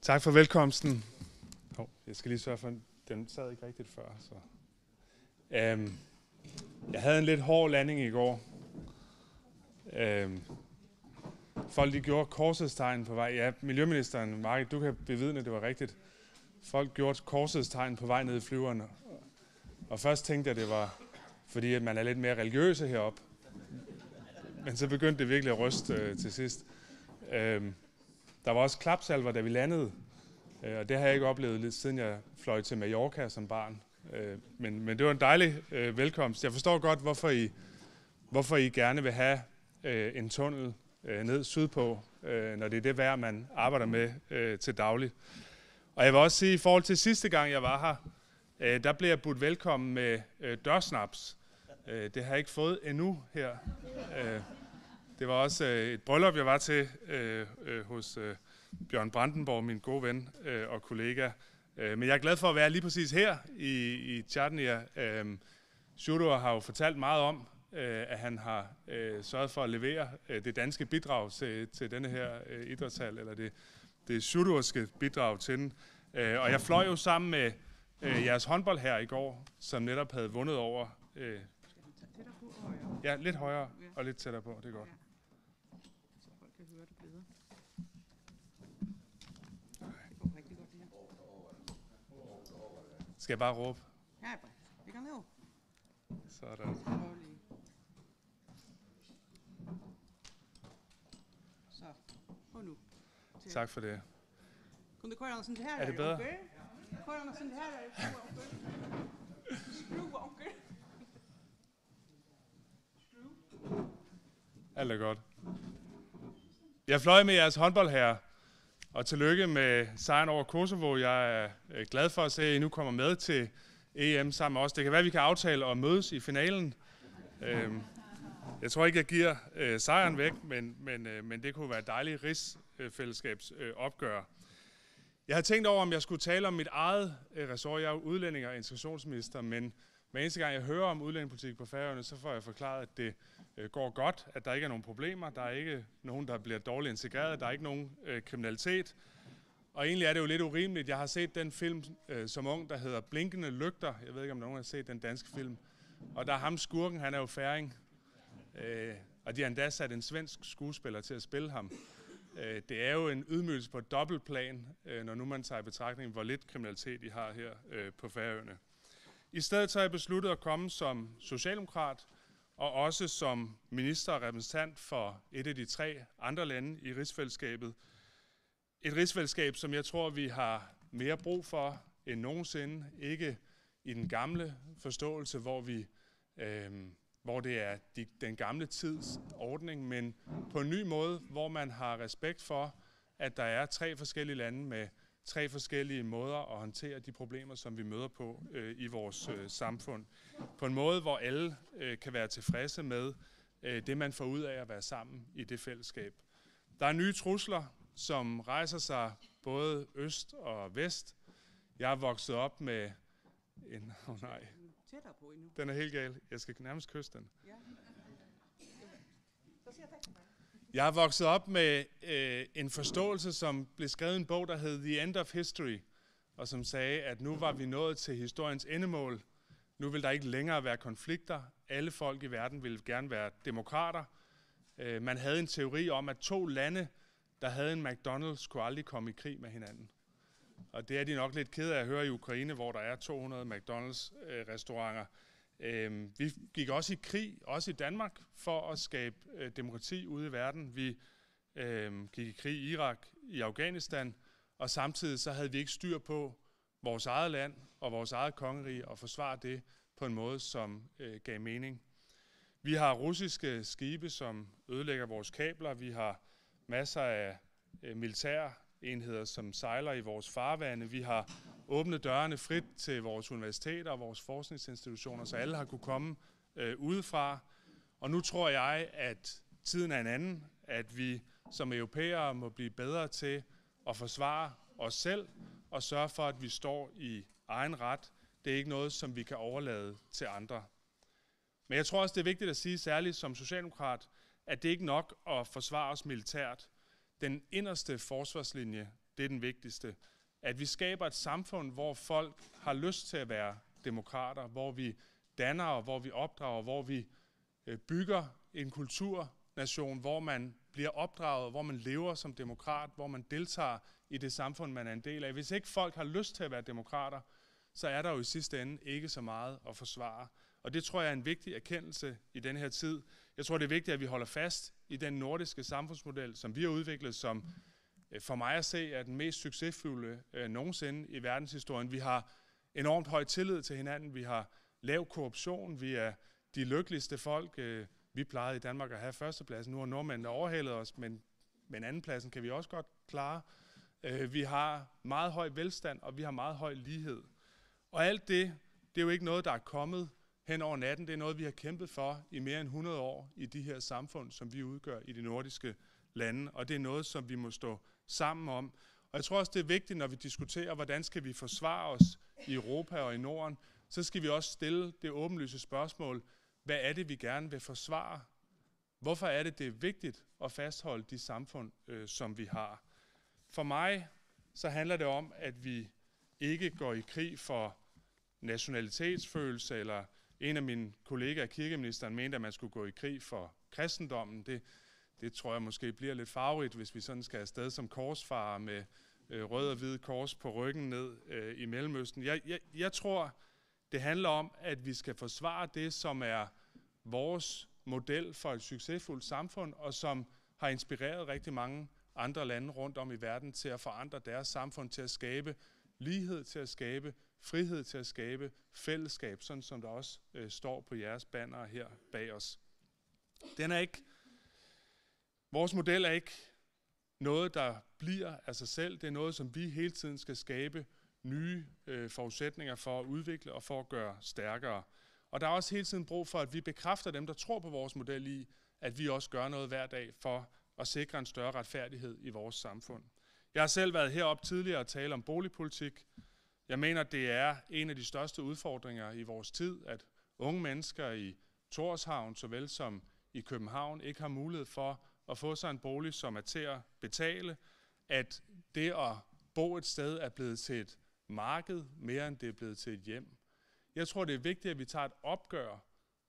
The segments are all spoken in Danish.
Tak for velkomsten. Jeg skal lige sørge for, at den sad ikke rigtigt før. Så. Jeg havde en lidt hård landing i går. Folk de gjorde korsets tegn på vej. Ja, miljøministeren, Mark, du kan bevidne, det var rigtigt. Folk gjorde korsets tegn på vej ned i flyveren. Og først tænkte jeg, det var fordi, at man er lidt mere religiøse heroppe. Men så begyndte det virkelig at ryste til sidst. Der var også klapsalver, da vi landede. Og det har jeg ikke oplevet lidt siden jeg fløj til Mallorca som barn. Men det var en dejlig velkomst. Jeg forstår godt, hvorfor I gerne vil have en tunnel ned sydpå, når det er det vejr, man arbejder med til daglig. Og jeg vil også sige, at i forhold til sidste gang, jeg var her, der blev jeg budt velkommen med dørsnaps. Det har jeg ikke fået endnu her. Det var også et bryllup, jeg var til hos Bjørn Brandenborg, min gode ven og kollega. Men jeg er glad for at være lige præcis her i Chardnia. Sjúrður har jo fortalt meget om, at han har sørget for at levere det danske bidrag til denne her idrætshal, eller det Sjúrðurske bidrag til den. Og jeg fløj jo sammen med jeres håndbold her i går, som netop havde vundet over... Ja, lidt højere og lidt tættere på, det er godt. Så folk kan høre det bedre. Det går rigtig godt det her. Skal jeg bare råbe? Ja, vi kan lave. Sådan. Så, og nu. Tak for det. Kunde köra sånt här? Är det bra? Köra sånt här? Skruv, onkel. Alt er godt. Jeg fløj med jeres håndbold her, og tillykke med sejren over Kosovo. Jeg er glad for at se, at I nu kommer med til EM sammen med os. Det kan være, at vi kan aftale at mødes i finalen. Jeg tror ikke, jeg giver sejren væk, men det kunne være et dejligt rigsfællesskabsopgør. Jeg har tænkt over, om jeg skulle tale om mit eget ressort. Jeg er udlænding og integrationsminister, men hver eneste gang jeg hører om udlændingepolitik på Færøerne, så får jeg forklaret, at det går godt, at der ikke er nogen problemer, der er ikke nogen, der bliver dårligt integreret, der er ikke nogen kriminalitet. Og egentlig er det jo lidt urimeligt. Jeg har set den film som ung, der hedder Blinkende Lygter. Jeg ved ikke, om nogen har set den danske film. Og der er ham skurken, han er jo færing. Og de har endda sat en svensk skuespiller til at spille ham. Det er jo en ydmygelse på et dobbeltplan, når nu man tager i betragtning, hvor lidt kriminalitet I har her på Færøerne. I stedet så har jeg besluttet at komme som socialdemokrat, og også som minister og repræsentant for et af de 3 andre lande i rigsfællesskabet. Et rigsfællesskab, som jeg tror, vi har mere brug for end nogensinde. Ikke i den gamle forståelse, hvor det er den gamle tids ordning, men på en ny måde, hvor man har respekt for, at der er 3 forskellige lande med 3 forskellige måder at håndtere de problemer, som vi møder på i vores samfund. På en måde, hvor alle kan være tilfredse med det, man får ud af at være sammen i det fællesskab. Der er nye trusler, som rejser sig både øst og vest. Jeg er vokset op med en... nej. Den er helt gal. Jeg skal nærmest kysse den. Jeg er vokset op med en forståelse, som blev skrevet i en bog, der hed The End of History, og som sagde, at nu var vi nået til historiens endemål. Nu vil der ikke længere være konflikter. Alle folk i verden ville gerne være demokrater. Man havde en teori om, at 2 lande, der havde en McDonald's, kunne aldrig komme i krig med hinanden. Og det er de nok lidt kede af at høre i Ukraine, hvor der er 200 McDonald's-restauranter. Vi gik også i krig, også i Danmark, for at skabe demokrati ude i verden. Vi gik i krig i Irak, i Afghanistan, og samtidig så havde vi ikke styr på vores eget land og vores eget kongerige og forsvare det på en måde, som gav mening. Vi har russiske skibe, som ødelægger vores kabler. Vi har masser af militære enheder, som sejler i vores farvande. Vi har åbnet dørene frit til vores universiteter og vores forskningsinstitutioner, så alle har kunne komme udefra. Og nu tror jeg, at tiden er en anden, at vi som europæere må blive bedre til at forsvare os selv og sørge for, at vi står i egen ret. Det er ikke noget, som vi kan overlade til andre. Men jeg tror også, det er vigtigt at sige, særligt som socialdemokrat, at det ikke er nok at forsvare os militært. Den inderste forsvarslinje det er den vigtigste. At vi skaber et samfund, hvor folk har lyst til at være demokrater, hvor vi danner, og hvor vi opdrager, hvor vi bygger en kulturnation, hvor man bliver opdraget, hvor man lever som demokrat, hvor man deltager i det samfund, man er en del af. Hvis ikke folk har lyst til at være demokrater, så er der jo i sidste ende ikke så meget at forsvare. Og det tror jeg er en vigtig erkendelse i den her tid. Jeg tror, det er vigtigt, at vi holder fast i den nordiske samfundsmodel, som vi har udviklet, som for mig at se er den mest succesfulde nogensinde i verdenshistorien. Vi har enormt høj tillid til hinanden, vi har lav korruption, vi er de lykkeligste folk. Vi plejede i Danmark at have førstepladsen, nu har nordmændene overhalet os, men andenpladsen kan vi også godt klare. Vi har meget høj velstand, og vi har meget høj lighed. Og alt det er jo ikke noget, der er kommet hen over natten. Det er noget, vi har kæmpet for i mere end 100 år i de her samfund, som vi udgør i de nordiske lande. Og det er noget, som vi må stå sammen om. Og jeg tror også, det er vigtigt, når vi diskuterer, hvordan skal vi forsvare os i Europa og i Norden, så skal vi også stille det åbenlyse spørgsmål, hvad er det, vi gerne vil forsvare? Hvorfor er det er vigtigt at fastholde de samfund, som vi har? For mig så handler det om, at vi ikke går i krig for nationalitetsfølelse, eller en af mine kollegaer, kirkeministeren, mente, at man skulle gå i krig for kristendommen. Det tror jeg måske bliver lidt farverigt, hvis vi sådan skal afsted som korsfarer med rød og hvid kors på ryggen ned i Mellemøsten. Jeg tror, det handler om, at vi skal forsvare det, som er vores model for et succesfuldt samfund, og som har inspireret rigtig mange andre lande rundt om i verden til at forandre deres samfund, til at skabe lighed, til at skabe frihed, til at skabe fællesskab, sådan som der også står på jeres banner her bag os. Vores model er ikke noget, der bliver af sig selv. Det er noget, som vi hele tiden skal skabe nye forudsætninger for at udvikle og for at gøre stærkere. Og der er også hele tiden brug for, at vi bekræfter dem, der tror på vores model i, at vi også gør noget hver dag for at sikre en større retfærdighed i vores samfund. Jeg har selv været heroppe tidligere og tale om boligpolitik. Jeg mener, det er en af de største udfordringer i vores tid, at unge mennesker i Tórshavn, såvel som i København, ikke har mulighed for at få sig en bolig, som er til at betale. At det at bo et sted er blevet til et marked, mere end det er blevet til et hjem. Jeg tror, det er vigtigt, at vi tager et opgør,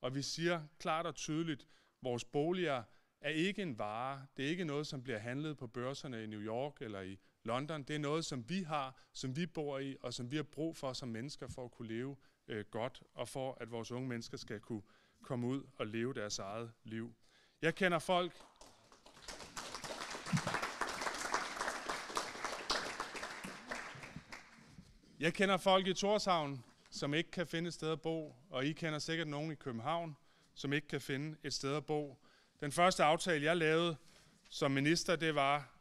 og vi siger klart og tydeligt, at vores boliger er ikke en vare. Det er ikke noget, som bliver handlet på børserne i New York eller i London. Det er noget, som vi har, som vi bor i, og som vi har brug for som mennesker for at kunne leve godt, og for at vores unge mennesker skal kunne komme ud og leve deres eget liv. Jeg kender folk, i Tórshavn, som ikke kan finde et sted at bo, og I kender sikkert nogen i København, som ikke kan finde et sted at bo. Den første aftale, jeg lavede som minister, det var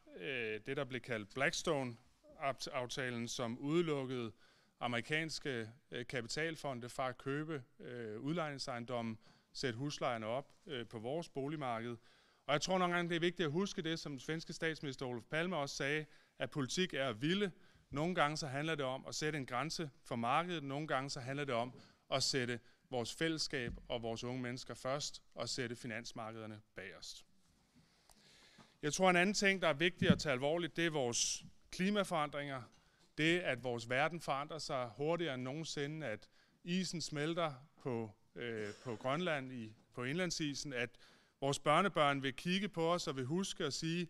det, der blev kaldt Blackstone-aftalen, som udelukkede amerikanske kapitalfonde fra at købe udlejningsejendommen, sætte huslejerne op på vores boligmarked. Og jeg tror nogle gange, det er vigtigt at huske det, som den svenske statsminister Olof Palme også sagde, at politik er at ville. Nogle gange så handler det om at sætte en grænse for markedet, nogle gange så handler det om at sætte vores fællesskab og vores unge mennesker først, og sætte finansmarkederne bagerst. Jeg tror, en anden ting, der er vigtigt at tage alvorligt, det er vores klimaforandringer. Det, at vores verden forandrer sig hurtigere end nogensinde, at isen smelter på Grønland, på indlandsisen, at vores børnebørn vil kigge på os og vil huske og sige,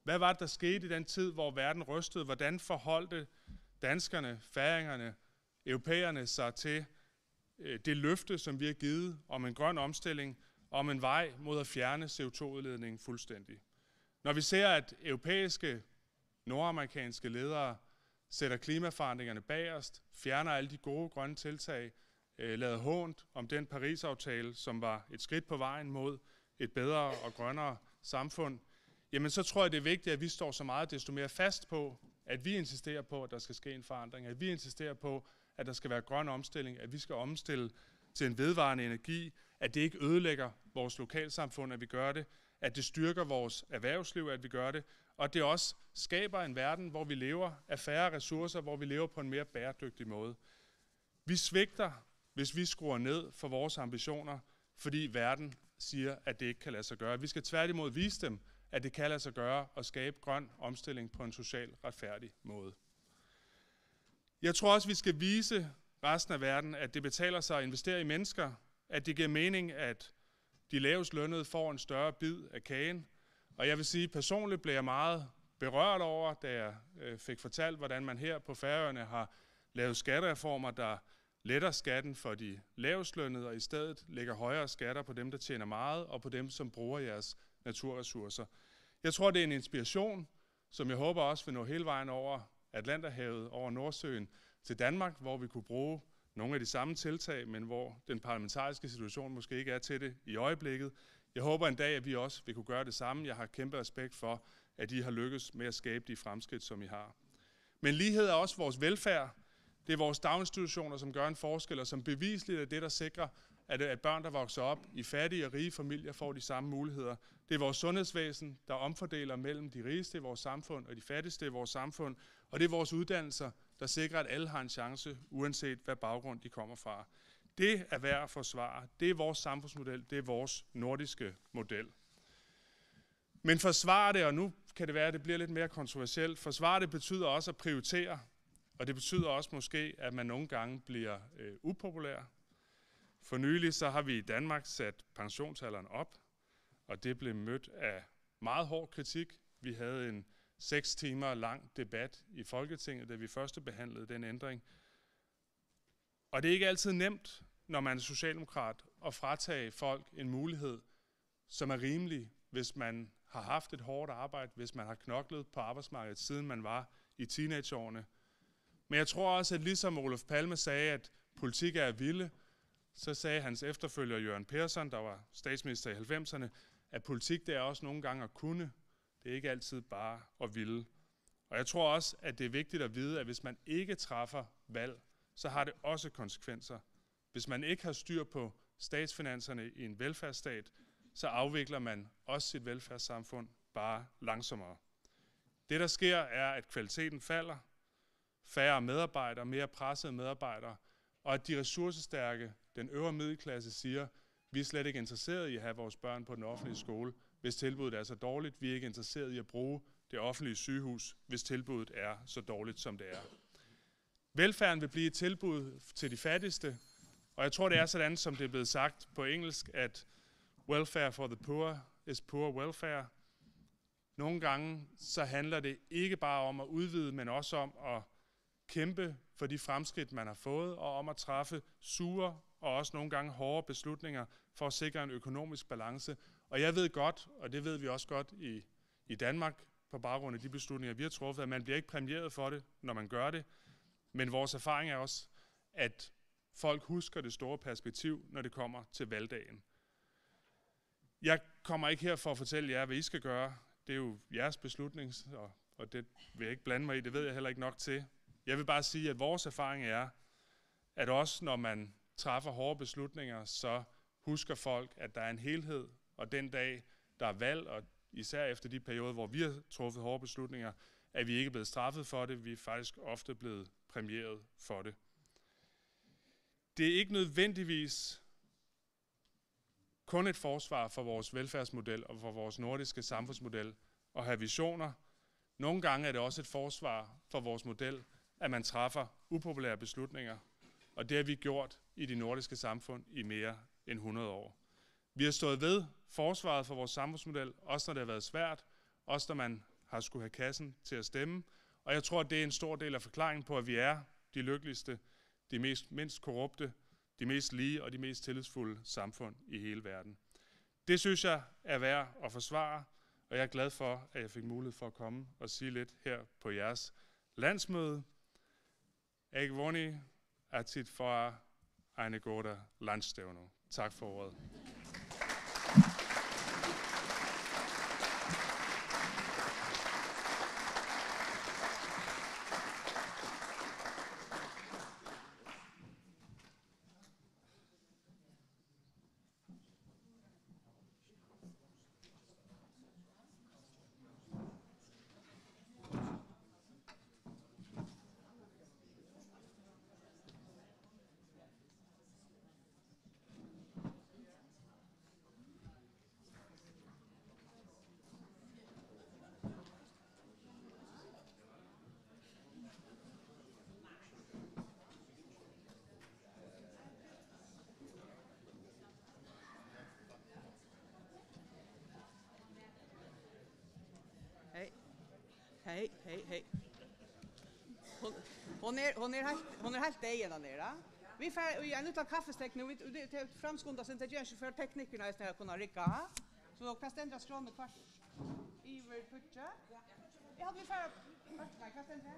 hvad var det, der skete i den tid, hvor verden rystede? Hvordan forholdte danskerne, færingerne, europæerne sig til det løfte, som vi har givet om en grøn omstilling, om en vej mod at fjerne CO2-udledningen fuldstændig? Når vi ser, at europæiske, nordamerikanske ledere sætter klimaforandringerne bagerst, fjerner alle de gode grønne tiltag, lader hånt om den Paris-aftale, som var et skridt på vejen mod et bedre og grønnere samfund, jamen så tror jeg, det er vigtigt, at vi står så meget desto mere fast på, at vi insisterer på, at der skal ske en forandring, at vi insisterer på, at der skal være grøn omstilling, at vi skal omstille til en vedvarende energi, at det ikke ødelægger vores lokalsamfund, at vi gør det, at det styrker vores erhvervsliv, at vi gør det, og at det også skaber en verden, hvor vi lever af færre ressourcer, hvor vi lever på en mere bæredygtig måde. Vi svigter, hvis vi skruer ned for vores ambitioner, fordi verden siger, at det ikke kan lade sig gøre. Vi skal tværtimod vise dem, at det kan lade sig gøre at skabe grøn omstilling på en socialt retfærdig måde. Jeg tror også, vi skal vise resten af verden, at det betaler sig at investere i mennesker, at det giver mening, at de lavest lønnede får en større bid af kagen. Og jeg vil sige, personligt blev jeg meget berørt over, da jeg fik fortalt, hvordan man her på Færøerne har lavet skattereformer, der letter skatten for de lavest lønnede, og i stedet lægger højere skatter på dem, der tjener meget, og på dem, som bruger jeres naturressourcer. Jeg tror, det er en inspiration, som jeg håber også vil nå hele vejen over Atlanterhavet, over Nordsøen til Danmark, hvor vi kunne bruge nogle af de samme tiltag, men hvor den parlamentariske situation måske ikke er til det i øjeblikket. Jeg håber en dag, at vi også vil kunne gøre det samme. Jeg har kæmpe respekt for, at I har lykkes med at skabe de fremskridt, som I har. Men lighed er også vores velfærd. Det er vores daginstitutioner, som gør en forskel, og som bevisligt er det, der sikrer, at børn, der vokser op i fattige og rige familier, får de samme muligheder. Det er vores sundhedsvæsen, der omfordeler mellem de rigeste i vores samfund og de fattigste i vores samfund. Og det er vores uddannelser, der sikrer, at alle har en chance, uanset hvad baggrund de kommer fra. Det er værd at forsvare. Det er vores samfundsmodel. Det er vores nordiske model. Men forsvare det, og nu kan det være, at det bliver lidt mere kontroversielt, forsvare det betyder også at prioritere, og det betyder også måske, at man nogle gange bliver upopulær. For nylig så har vi i Danmark sat pensionsalderen op, og det blev mødt af meget hård kritik. Vi havde en 6 timer lang debat i Folketinget, da vi første behandlede den ændring. Og det er ikke altid nemt, når man er socialdemokrat, at fratage folk en mulighed, som er rimelig, hvis man har haft et hårdt arbejde, hvis man har knoklet på arbejdsmarkedet, siden man var i teenageårene. Men jeg tror også, at ligesom Olof Palme sagde, at politik er vilde, så sagde hans efterfølger Jørgen Persson, der var statsminister i 90'erne, at politik det er også nogle gange at kunne. Det er ikke altid bare at ville. Og jeg tror også, at det er vigtigt at vide, at hvis man ikke træffer valg, så har det også konsekvenser. Hvis man ikke har styr på statsfinanserne i en velfærdsstat, så afvikler man også sit velfærdssamfund bare langsommere. Det, der sker, er, at kvaliteten falder, færre medarbejdere, mere pressede medarbejdere, og at de ressourcestærke, den øvre middelklasse, siger, vi er slet ikke interesseret i at have vores børn på den offentlige skole, hvis tilbuddet er så dårligt. Vi er ikke interesseret i at bruge det offentlige sygehus, hvis tilbuddet er så dårligt, som det er. Velfærden vil blive et tilbud til de fattigste, og jeg tror, det er sådan, som det er blevet sagt på engelsk, at welfare for the poor is poor welfare. Nogle gange så handler det ikke bare om at udvide, men også om at kæmpe for de fremskridt, man har fået, og om at træffe sure og også nogle gange hårde beslutninger for at sikre en økonomisk balance. Og jeg ved godt, og det ved vi også godt i Danmark, på baggrund af de beslutninger, vi har truffet, at man bliver ikke præmieret for det, når man gør det. Men vores erfaring er også, at folk husker det store perspektiv, når det kommer til valgdagen. Jeg kommer ikke her for at fortælle jer, hvad I skal gøre. Det er jo jeres beslutning, og det vil jeg ikke blande mig i. Det ved jeg heller ikke nok til. Jeg vil bare sige, at vores erfaring er, at også når man træffer hårde beslutninger, så husker folk, at der er en helhed, og den dag, der er valg, og især efter de perioder, hvor vi har truffet hårde beslutninger, er vi ikke blevet straffet for det, vi er faktisk ofte blevet præmieret for det. Det er ikke nødvendigvis kun et forsvar for vores velfærdsmodel og for vores nordiske samfundsmodel at have visioner. Nogle gange er det også et forsvar for vores model, at man træffer upopulære beslutninger, og det har vi gjort i de nordiske samfund i mere end 100 år. Vi har stået ved forsvaret for vores samfundsmodel, også når det har været svært, også når man har skulle have kassen til at stemme, og jeg tror, at det er en stor del af forklaringen på, at vi er de lykkeligste, de mindst korrupte, de mest lige og de mest tillidsfulde samfund i hele verden. Det synes jeg er værd at forsvare, og jeg er glad for, at jeg fik mulighed for at komme og sige lidt her på jeres landsmøde. Jeg voni atit for eine gode landstævne. Tak for ordet. Hej. Hon är helt egen där nere. Vi får ju en utan kaffestek nu. Det är framskunda sen det görs för teknikerna istället kunna rycka. Så då kan stända skrån kvart. Iver putcha. Jag hade vi för nej, kan stända.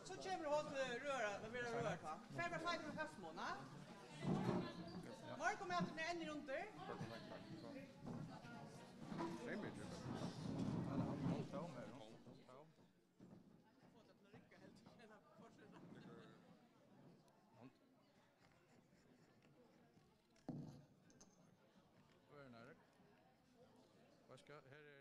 Så kommer hon röra, vad vill du röra på? Färber fiber och kaffemåna. Var kommer att den runt där? Här är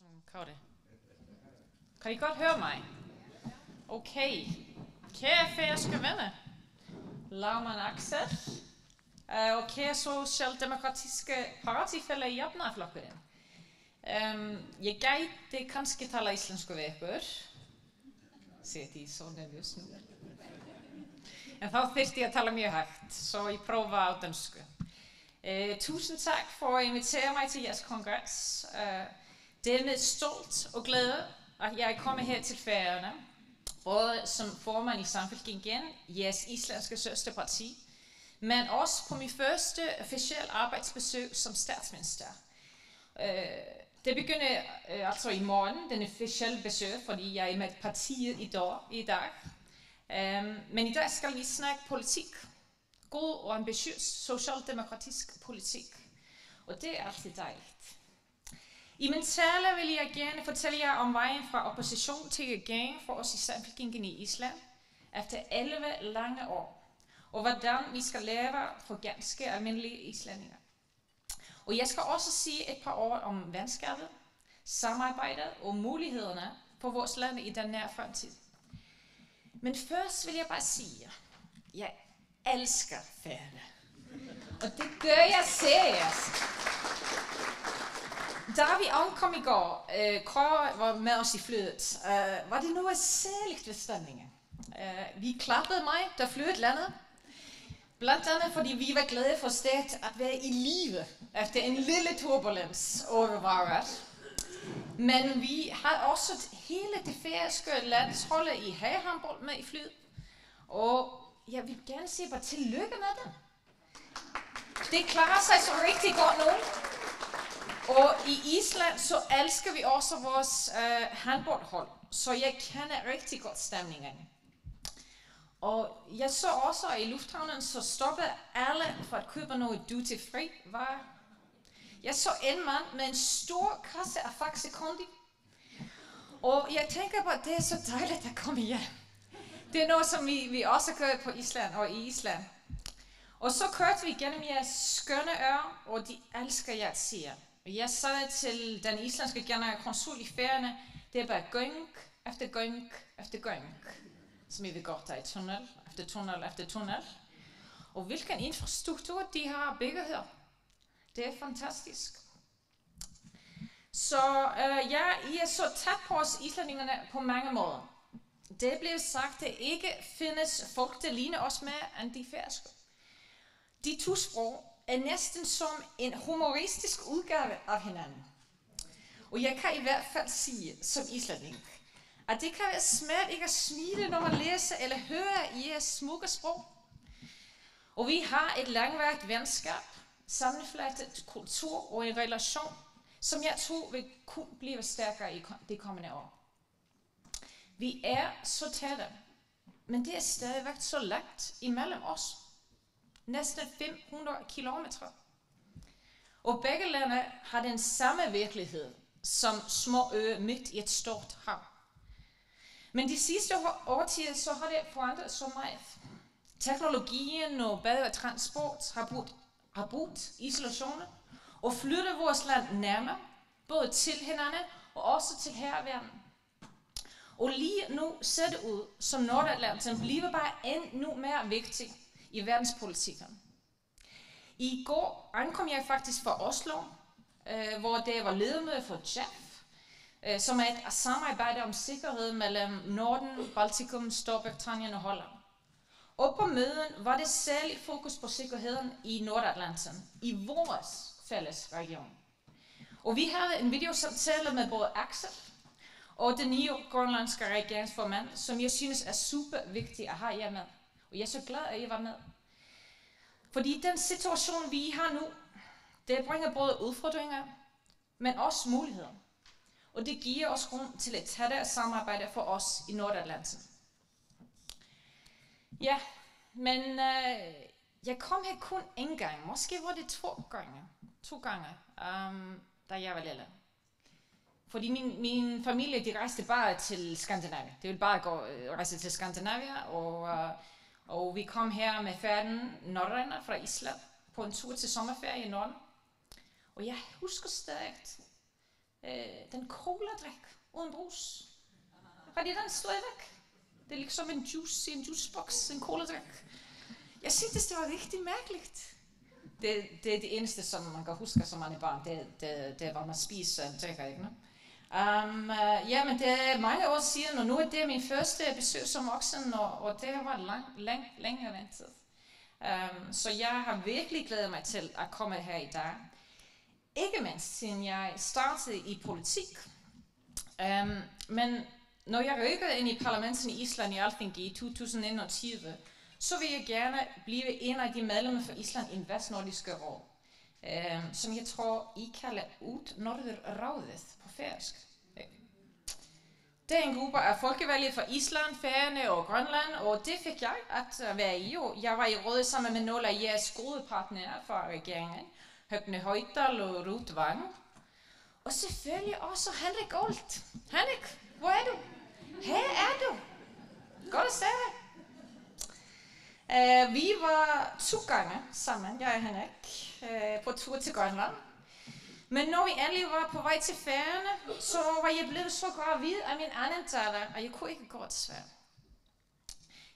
Hvad er det? Kan I godt høre mig? Okay. Kære færøske venner, Lagmann Axel, og kære socialdemokratiske partifæller i Jafnaðarflokkurin. Jeg gæti kanskje tala íslensku við ykkur. Sér því så nervøs nu. Men þá þyrfti jeg at tala mjög højt, så I prøver á dønsku. Tusind tak for at invitere mig til jeres kongres. Det er med stolt og glæde, at jeg er kommet her til Færøerne, både som formand i Samfylkingin, jeres islandske søsterparti, men også på min første officielle arbejdsbesøg som statsminister. Det begynder altså i morgen, den officielle besøg, fordi jeg er med partiet i dag. Men i dag skal vi snakke politik. God og ambitiøs socialdemokratisk politik. Og det er altid dejligt. I min tale vil jeg gerne fortælle jer om vejen fra opposition til regering for os i Samfylkingin i Island efter 11 lange år, og hvordan vi skal leve for ganske almindelige islændinge. Og jeg skal også sige et par ord om venskabet, samarbejdet og mulighederne for vores land i den nære fremtid. Men først vil jeg bare sige, jeg elsker Færøerne. Og det gør jeg seriøst. Da vi ankom i går, Kåre var med os i flyet, var det noget særligt ved stemningen. Vi klappede mig, da flyet landede. Blandt andet fordi vi var glade for stedet at være i live efter en lille turbulens over varet. Men vi har også hele det færøske landsholdet i herrehåndbold med i flyet. Og jeg vil gerne sige bare tillykke med det. Det klarer sig så rigtig godt nu. Og i Island så elsker vi også vores håndboldhold, så jeg kender rigtig godt stemningen. Og jeg så også i lufthavnen, så stoppede alle for at købe noget duty-free varer. Jeg så en mand med en stor kasse af Faxe Kondi. Og jeg tænker på, at det er så dejligt at komme hjem. Det er noget, som vi også gør på Island og i Island. Og så kørte vi gennem jeres skønne øer, og de elsker jer at sige. Jeg sagde til den islandske generalkonsul i Færøerne, det er bare gønk efter gønk efter gønk. Som I ved godt, der er tunnel efter tunnel efter tunnel. Og hvilken infrastruktur de har bygget her. Det er fantastisk. Så I er så tæt på os islændingerne på mange måder. Det blev sagt, at ikke findes folk, der ligner os mere end de færøske. De to sprog er næsten som en humoristisk udgave af hinanden. Og jeg kan i hvert fald sige, som islænding, at det kan være svært ikke at smile, når man læser eller hører i jeres smukke sprog. Og vi har et langvarigt venskab, sammenflettet kultur og en relation, som jeg tror vil kun blive stærkere i de kommende år. Vi er så tætte, men det er stadigvæk så langt imellem os. Næsten 500 kilometer. Og begge lande har den samme virkelighed som små øer midt i et stort hav. Men de sidste årtier så har det forandret så meget. Teknologien og bedre transport har brugt isolationen og flyttet vores land nærmere, både til hinanden og også til herværden. Og lige nu ser det ud, som Nordatlanten bliver bare endnu mere vigtig i verdenspolitikken. I går ankom jeg faktisk fra Oslo, hvor det var ledermøde for JEF, som er et samarbejde om sikkerhed mellem Norden, Baltikum, Storbritannien og Holland. Og på møden var det særligt fokus på sikkerheden i Nordatlanten, i vores fælles region. Og vi havde en videosamtale med både Axel og den nye grønlandske regeringsformand, som jeg synes er super vigtig at have jer med. Og jeg er så glad, at I var med. Fordi den situation, vi har nu, det bringer både udfordringer, men også muligheder. Og det giver os grund til et tættere samarbejde for os i Nordatlanten. Ja, men jeg kom her kun en gang. Måske var det to gange, da jeg var lille. Fordi min familie, de rejste bare til Skandinavien. De ville bare rejse til Skandinavien, og vi kom her med færden Norrøna fra Island på en tur til sommerferie i Norden. Og jeg husker stadig den cola-drik uden brus. Fordi den stod væk. Det er liksom en juice i en juicebox, en cola-drik. Jeg syntes, det var rigtig mærkeligt. Det er det eneste, som man kan huske, som man er barn. Det var, man spiser og drikker, ikke? Men det er mange år siden, og nu er det min første besøg som voksen, og det var længe ventet. Så jeg har virkelig glædet mig til at komme her i dag. Ikke mindst, siden jeg startede i politik. Men når jeg rykkede ind i parlamentet i Island i Alþingi i 2021, så vil jeg gerne blive en af de medlemmer for Island i Vestnordiske Råd, som jeg tror, I kalder Útnorðurráðið på færøsk. Det er en gruppe af folkevalgte fra Island, Færøerne og Grønland, og det fik jeg at være i. Jeg var i rådet sammen med nogle af jeres gode partnere fra regeringen, Høgne Højdal og Ruth Wang, og selvfølgelig også Henrik Olt. Henrik, hvor er du? Her er du. Godt at se dig. Vi var 2 gange sammen, jeg og Henrik, på tur til Grønland. Men når vi endelig var på vej til Færøerne, så var jeg blevet så gravid af min anden datter, og jeg kunne ikke gå til Sverige.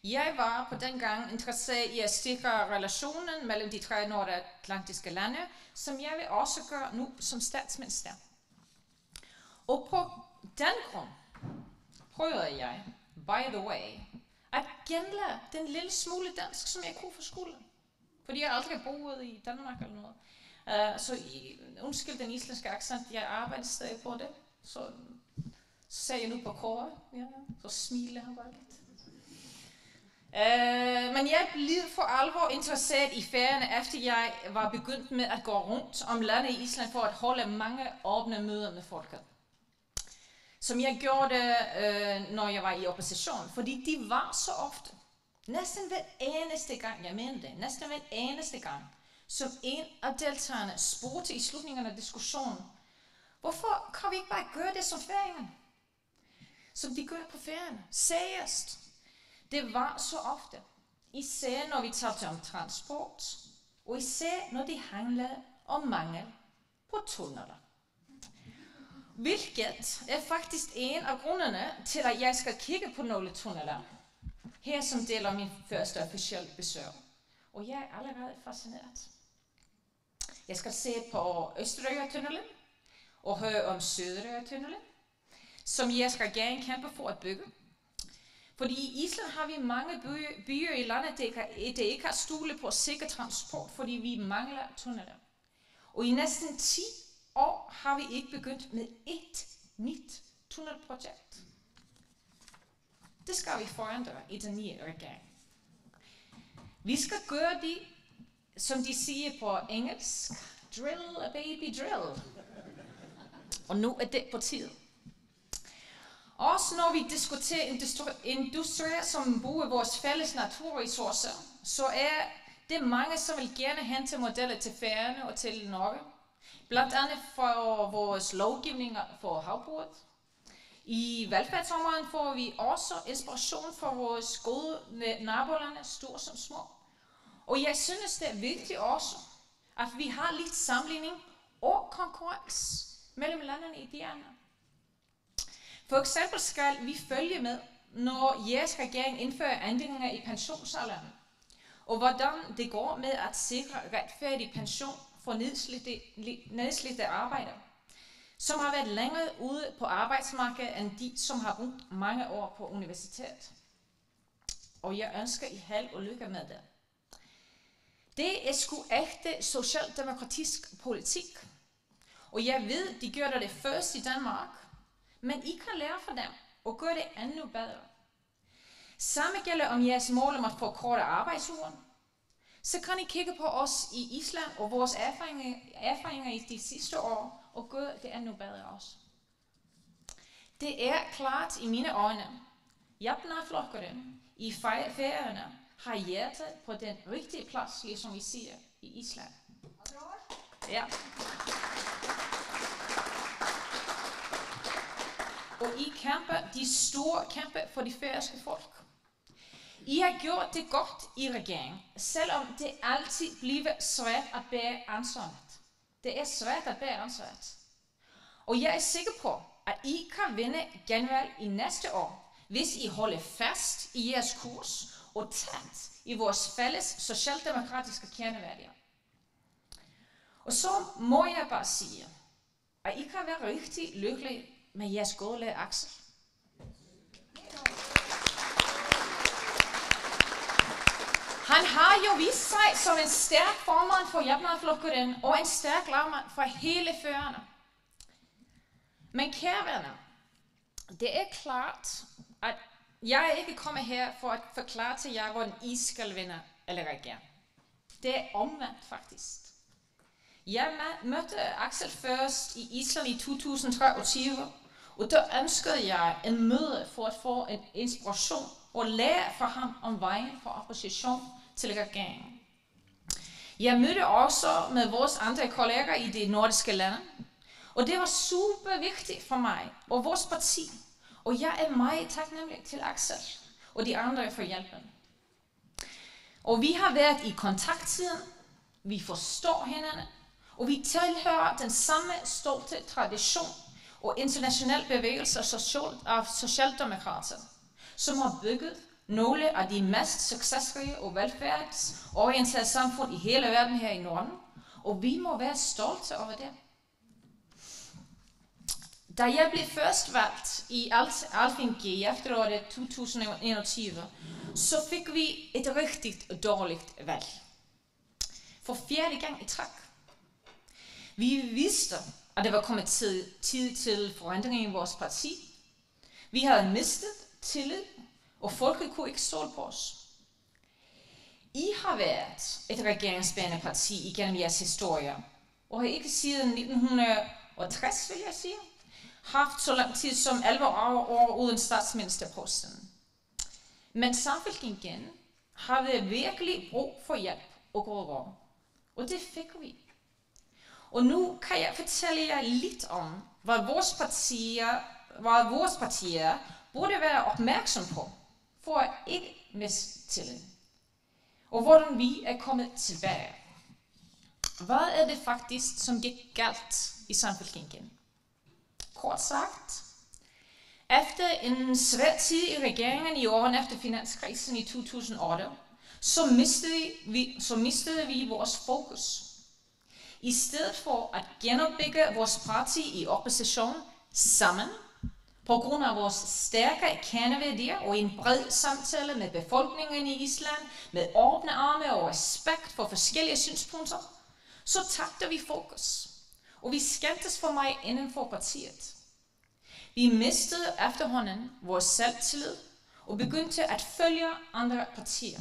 Jeg var på den gang interesseret i at sikre relationen mellem de 3 nordatlantiske lande, som jeg vil også gøre nu som statsminister. Og på den grund prøvede jeg, by the way, at genlære den lille smule dansk, som jeg kunne fra skolen. Fordi jeg aldrig boet i Danmark eller noget. Så undskyld den islandske accent, jeg arbejder stadig på det. Så sagde jeg nu på Kåre, ja, så smiler han bare lidt. Men jeg blev for alvor interesseret i Færøerne, efter jeg var begyndt med at gå rundt om landet i Island for at holde mange åbne møder med folket. Som jeg gjorde det, når jeg var i opposition, fordi de var så ofte, næsten hver eneste gang, jeg mener det, næsten hver eneste gang, som en af deltagerne spurgte i slutningen af diskussionen, hvorfor kan vi ikke bare gøre det som færingerne? Som de gør på Færøerne. Seriøst. Det var så ofte. Især når vi talte om transport, og især når det handlede om mangel på tunneler. Hvilket er faktisk en af grundene til, at jeg skal kigge på nogle tunneler. Her som del af min første officielle besøg. Og jeg er allerede fascineret. Jeg skal se på Østerøya-tunnelen og høre om Söderøya-tunnelen, som jeg skal gerne kæmpe for at bygge. Fordi i Island har vi mange byer i landet, det ikke kan stole på sikker transport, fordi vi mangler tunneler. Og i næsten 10 år har vi ikke begyndt med et nyt tunnelprojekt. Det skal vi forandre i den nye regering. Vi skal gøre det, som de siger på engelsk, drill a baby drill. Og nu er det på tide. Også når vi diskuterer industrier, som bruger vores fælles naturressourcer, så er det mange, som vil gerne hente modeller til Færøerne og til Norge. Blandt andet for vores lovgivninger for havbruget. I velfærdsområdet får vi også inspiration for vores gode nabolande, store som små. Og jeg synes, det er vigtigt også, at vi har lidt sammenligning og konkurrence mellem landene i de andre. For eksempel skal vi følge med, når jeres regering indfører ændringer i pensionsalderen, og hvordan det går med at sikre retfærdig pension for nedslidte arbejdere, som har været længere ude på arbejdsmarkedet end de, som har brugt mange år på universitet. Og jeg ønsker I held og lykke med det. Det er sgu ægte socialdemokratisk politik, og jeg ved, de gør det først i Danmark, men I kan lære fra dem og gøre det endnu bedre. Samme gælder om jeres mål om at forkorte arbejdsugen. Så kan I kigge på os i Island og vores erfaringer i de sidste år og gøre det endnu bedre også. Det er klart i mine øjne, jafnaðarflokkurin i Færøerne har hjertet på den rigtige plads, ligesom vi siger i Island. Ja. Og I kæmper de store kampe for de færøske folk. I har gjort det godt i regeringen, selvom det altid bliver svært at bære ansvaret. Det er svært at bære ansvaret. Og jeg er sikker på, at I kan vinde genvalg i næste år, hvis I holder fast i jeres kurs og tæt i vores fælles socialdemokratiske kerneværdier. Og så må jeg bare sige, at I kan være rigtig lykkelige med jeres gode Axel. Han har jo vist sig som en stærk formand for Jævnaflokkeren og en stærk lagmand for hele førerne. Men kære venner, det er klart, at jeg er ikke kommet her for at forklare til jer, hvordan I skal vinde eller regere. Det er omvendt faktisk. Jeg mødte Axel først i Island i 2023, og der ønskede jeg en møde for at få en inspiration og lære fra ham om vejen for opposition til regeringen. Jeg mødte også med vores andre kolleger i de nordiske lande, og det var super vigtigt for mig og vores parti, og jeg er meget taknemmelig til Axel og de andre for hjælpen. Og vi har været i kontakt siden, vi forstår hinanden, og vi tilhører den samme stolte tradition og international bevægelse af socialdemokrater, som har bygget nogle af de mest succesrige og velfærdsorienterede samfund i hele verden her i Norden, og vi må være stolte over det. Da jeg blev først valgt i Alþingi i efteråret 2021, så fik vi et rigtig dårligt valg. For fjerde gang i træk. Vi vidste, at det var kommet tid til forandring i vores parti. Vi havde mistet tillid, og folket kunne ikke stole på os. I har været et regeringsbærende parti igennem jeres historie, og har ikke siden 1960, vil jeg sige, haft så lang tid som 11 år uden statsministerposten. Men Samfylkingen havde virkelig brug for hjælp og god råd, og det fik vi. Og nu kan jeg fortælle jer lidt om, hvad vores partier burde være opmærksom på, for at ikke miste tillid. Og hvordan vi er kommet tilbage. Hvad er det faktisk, som gik galt i Samfylkingen? Kort sagt, efter en svær tid i regeringen i årene efter finanskrisen i 2008, så mistede vi vores fokus. I stedet for at genopbygge vores parti i opposition sammen, på grund af vores stærke kerneværdier og en bred samtale med befolkningen i Island, med åbne arme og respekt for forskellige synspunkter, så tabte vi fokus, og vi skændtes for mig inden for partiet. Vi mistede efterhånden vores selvtillid og begyndte at følge andre partier.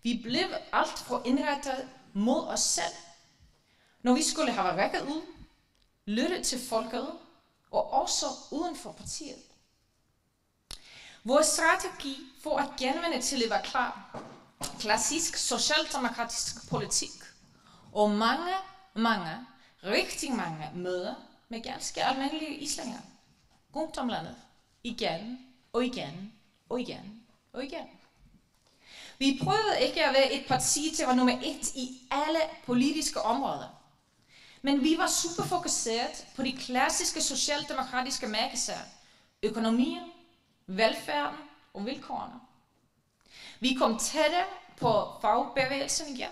Vi blev alt for indrettet mod os selv, når vi skulle have rækket ud, lyttet til folket og også uden for partiet. Vores strategi for at genvinde tillid var klar. Klassisk socialdemokratisk politik og rigtig mange møder med ganske almindelige islændinge rundt om landet, igen og igen og igen og igen. Vi prøvede ikke at være et parti til at være nummer 1 i alle politiske områder, men vi var super fokuseret på de klassiske socialdemokratiske mærkesager, økonomien, velfærden og vilkårene. Vi kom tættere på fagbevægelsen igen,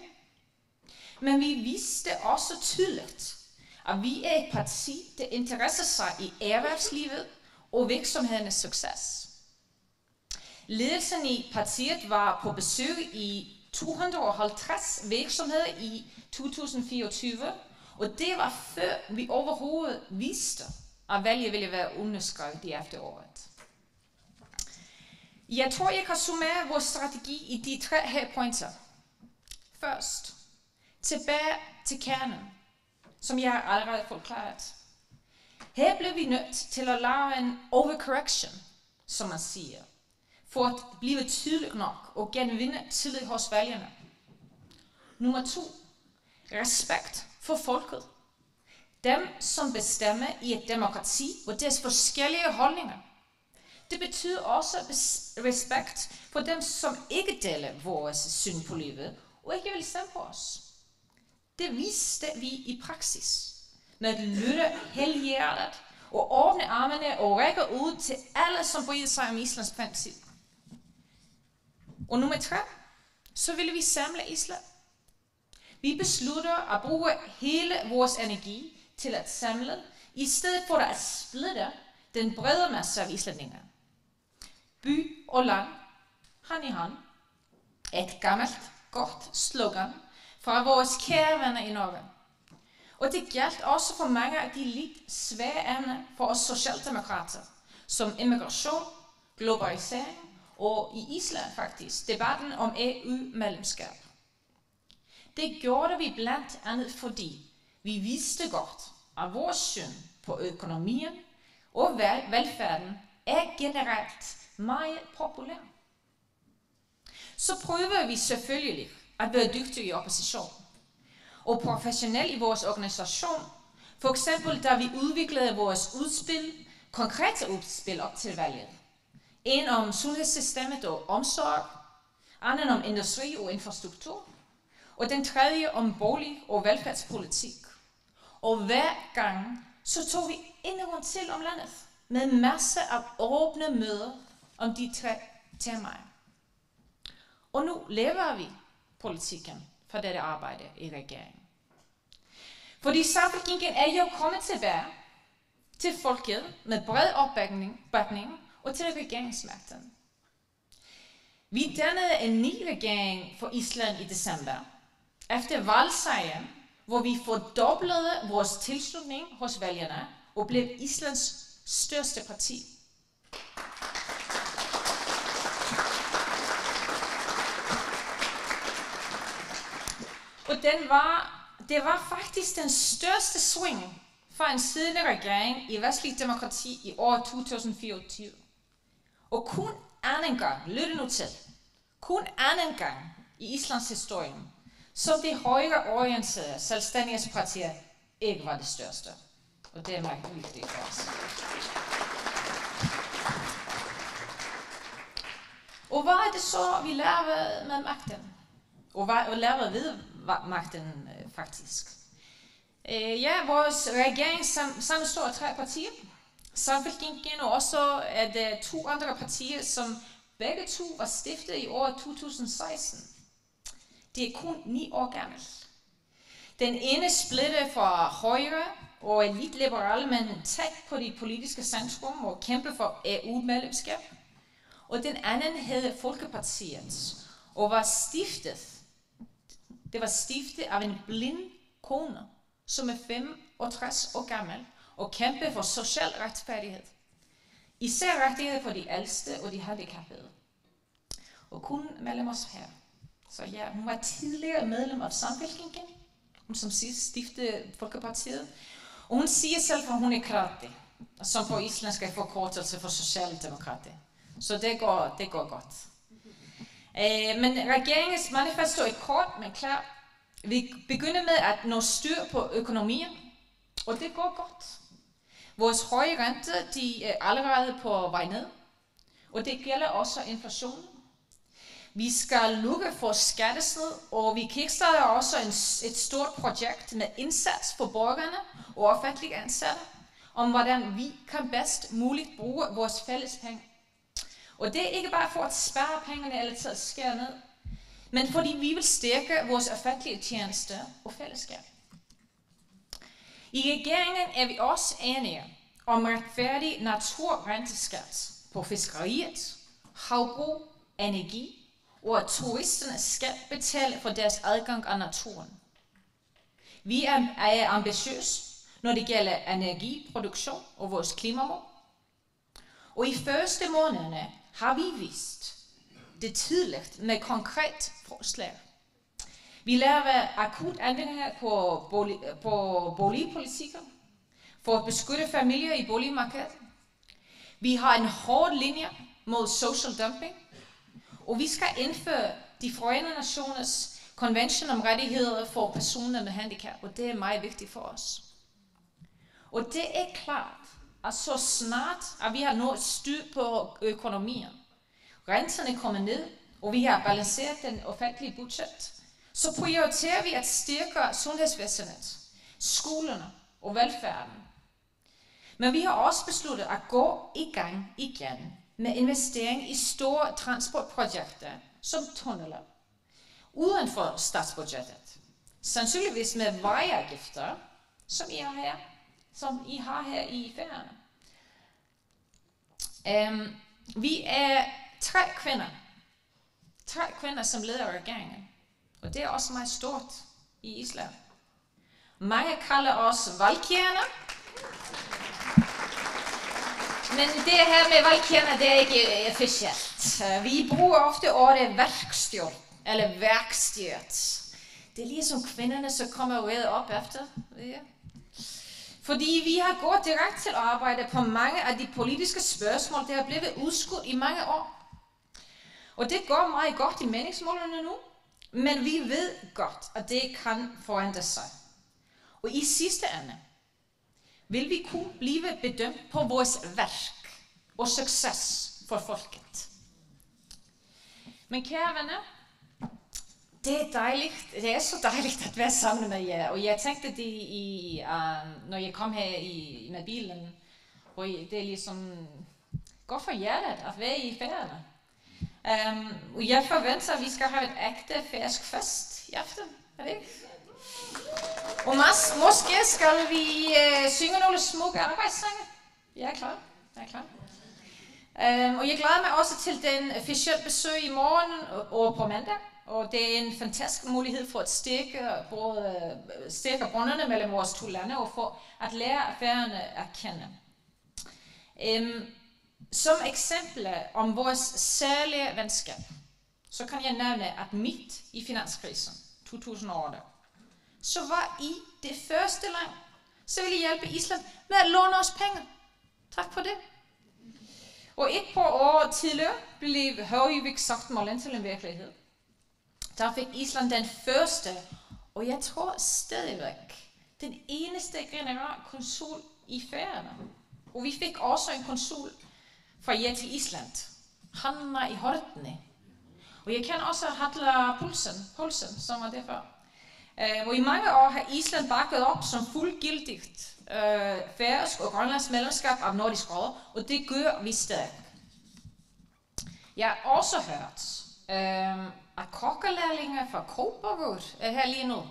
men vi vidste også tydeligt, at vi er et parti, der interesserer sig i erhvervslivet og virksomhedernes succes. Ledelsen i partiet var på besøg i 250 virksomheder i 2024, og det var før vi overhovedet vidste, at valget ville være underskrevet i efteråret. Jeg tror, jeg kan summere vores strategi i de 3 her pointer. Først, tilbage til kernen, som jeg allerede forklaret. Her blev vi nødt til at lave en overcorrection, som man siger, for at blive tydeligt nok og genvinde tillid hos vælgerne. Nummer 2. Respekt for folket. Dem, som bestemmer i et demokrati og deres forskellige holdninger. Det betyder også respekt for dem, som ikke deler vores syn på livet og ikke vil stemme på os. Det viste vi i praksis, med at lytte helhjertet og åbne armene og række ud til alle, som bryder sig om Islands fremtid. Og nummer 3, så vil vi samle Island. Vi beslutter at bruge hele vores energi til at samle, i stedet for at splitte den brede masse af islændinge. By og land, hand i hand. Et gammelt, godt slogan fra vores kære venner i Norge. Og det galt også for mange af de lidt svære emner for os socialdemokrater, som immigration, globalisering og i Island faktisk, debatten om EU-medlemskab. Det gjorde vi blandt andet, fordi vi vidste godt, at vores syn på økonomien og velfærden er generelt meget populær. Så prøver vi selvfølgelig at være dygtige i opposition og professionelle i vores organisation. For eksempel da vi udviklede vores udspil, konkrete udspil op til valget. En om sundhedssystemet og omsorg, anden om industri og infrastruktur, og den tredje om bolig og velfærdspolitik. Og hver gang så tog vi en rundt til om landet med masser af åbne møder om de 3 temaer. Og nu lever vi politikken for dette arbejde i regeringen. Fordi Samfylkingin er jo kommet tilbage til folket med bred opbakning og til regeringsmagten. Vi dannede en ny regering for Island i december, efter valgsejren, hvor vi fordoblede vores tilslutning hos vælgerne og blev Islands største parti. Og det var faktisk den største swing for en siddende regering i vestlig demokrati i år 2024. Og kun anden gang, lyt nu til, kun anden gang i Islands historie, som de højreorienterede selvstændighedspartier ikke var det største. Og det er meget vigtigt for os. Og hvad er det så, vi lærer med magten? Og hvad lærer ved magten faktisk? Vores regering sammenstår af 3 partier. Samfylkingin og også af 2 andre partier, som begge 2 var stiftet i år 2016. Det er kun 9 år gammelt. Den ene splittede fra højre og er lidt liberal, men tæt på de politiske centrum og kæmpe for EU-medlemskab. Og den anden hed Folkepartiet og var stiftet. Det var stiftet af en blind kone, som er 65 år gammel og kæmpe for social retfærdighed. Især rettighed for de ældste og de handicappede. Og kun mellem os her. Så ja, hun var tidligere medlem af Samfylkingin, hun som stiftede Folkepartiet. Og hun siger selv, at hun er krati, som på islandsk er forkortelse for socialdemokrati. Så det går godt. Men regeringens manifesto er kort, men klar. Vi begynder med at nå styr på økonomien, og det går godt. Vores høje rente, de er allerede på vej ned, og det gælder også inflationen. Vi skal lukke for skattesnyd, og vi kickstarter også et stort projekt med indsats for borgerne og offentlige ansatte, om hvordan vi kan bedst muligt bruge vores fælles penge. Og det er ikke bare for at spare pengene eller til at skære ned, men fordi vi vil stærke vores offentlige tjenester og fællesskab. I regeringen er vi også enige om retfærdig naturrenteskat på fiskeriet, havbrug, energi, og at turisterne skal betale for deres adgang af naturen. Vi er ambitiøse, når det gælder energiproduktion og vores klimamål. Og i første månederne har vi vist det tydeligt med konkret forslag. Vi laver akut ændringer på boligpolitikken for at beskytte familier i boligmarkedet. Vi har en hård linje mod social dumping, og vi skal indføre de Forenede Nationers konvention om rettigheder for personer med handicap, og det er meget vigtigt for os. Og det er klart, at så snart at vi har nået styr på økonomien, renterne kommer ned, og vi har balanceret den offentlige budget, så prioriterer vi at styrke sundhedsvæsenet, skolerne og velfærden. Men vi har også besluttet at gå i gang igen med investering i store transportprojekter som tunneler uden for statsbudgettet. Sandsynligvis med vejafgifter, som I har her i Færøerne. Vi er 3 kvinder, som leder regeringen. Og det er også meget stort i Island. Mange kalder os valgkjerner. Men det her med valgkjerner, det er ikke officielt. Vi bruger ofte ordet værkstyrt, eller værkstyrt. Det er ligesom kvinderne, som kommer ud op efter. Ja. Fordi vi har gået direkte til arbejde på mange af de politiske spørgsmål, der er blevet udskudt i mange år. Og det går meget godt i meningsmålene nu, men vi ved godt, at det kan forandre sig. Og i sidste ende vil vi kunne blive bedømt på vores værk og succes for folket. Men kære venner, det er dejligt. Det er så dejligt at være sammen med jer. Og jeg tænkte det når jeg kom her med bilen, og det er ligesom godt for hjertet at være i Færøerne. Og jeg forventer, at vi skal have et ægte færøsk fest i aften. Er det ikke? Og måske skal vi synge nogle smukke arbejdssange. Jeg er klar. Og jeg glæder mig også til den officielle besøg i morgen og på mandag. Og det er en fantastisk mulighed for at stærke båndene mellem vores 2 lande og for at lære Færøerne at kende. Som eksempel om vores særlige venskab, så kan jeg nævne, at midt i finanskrisen 2008, så var I det første land, så ville I hjælpe Island med at låne os penge. Tak for det. Og et par år tidligere blev Højvik-Sáttmálin til en virkelighed. Der fik Island den første, og jeg tror stadigvæk, den eneste generalkonsul i Færøerne. Og vi fik også en konsul fra jer til Island, Hanna i Hortni. Og jeg kender også Halla Poulsen, som var det før. Og i mange år har Island bakket op som fuldgyldigt færøsk og grønlandsk medlemskab af Nordisk Råd, og det gør vi stadig. Jeg har også hørt, at kokkelærlinge fra Kópavogur er her lige nu,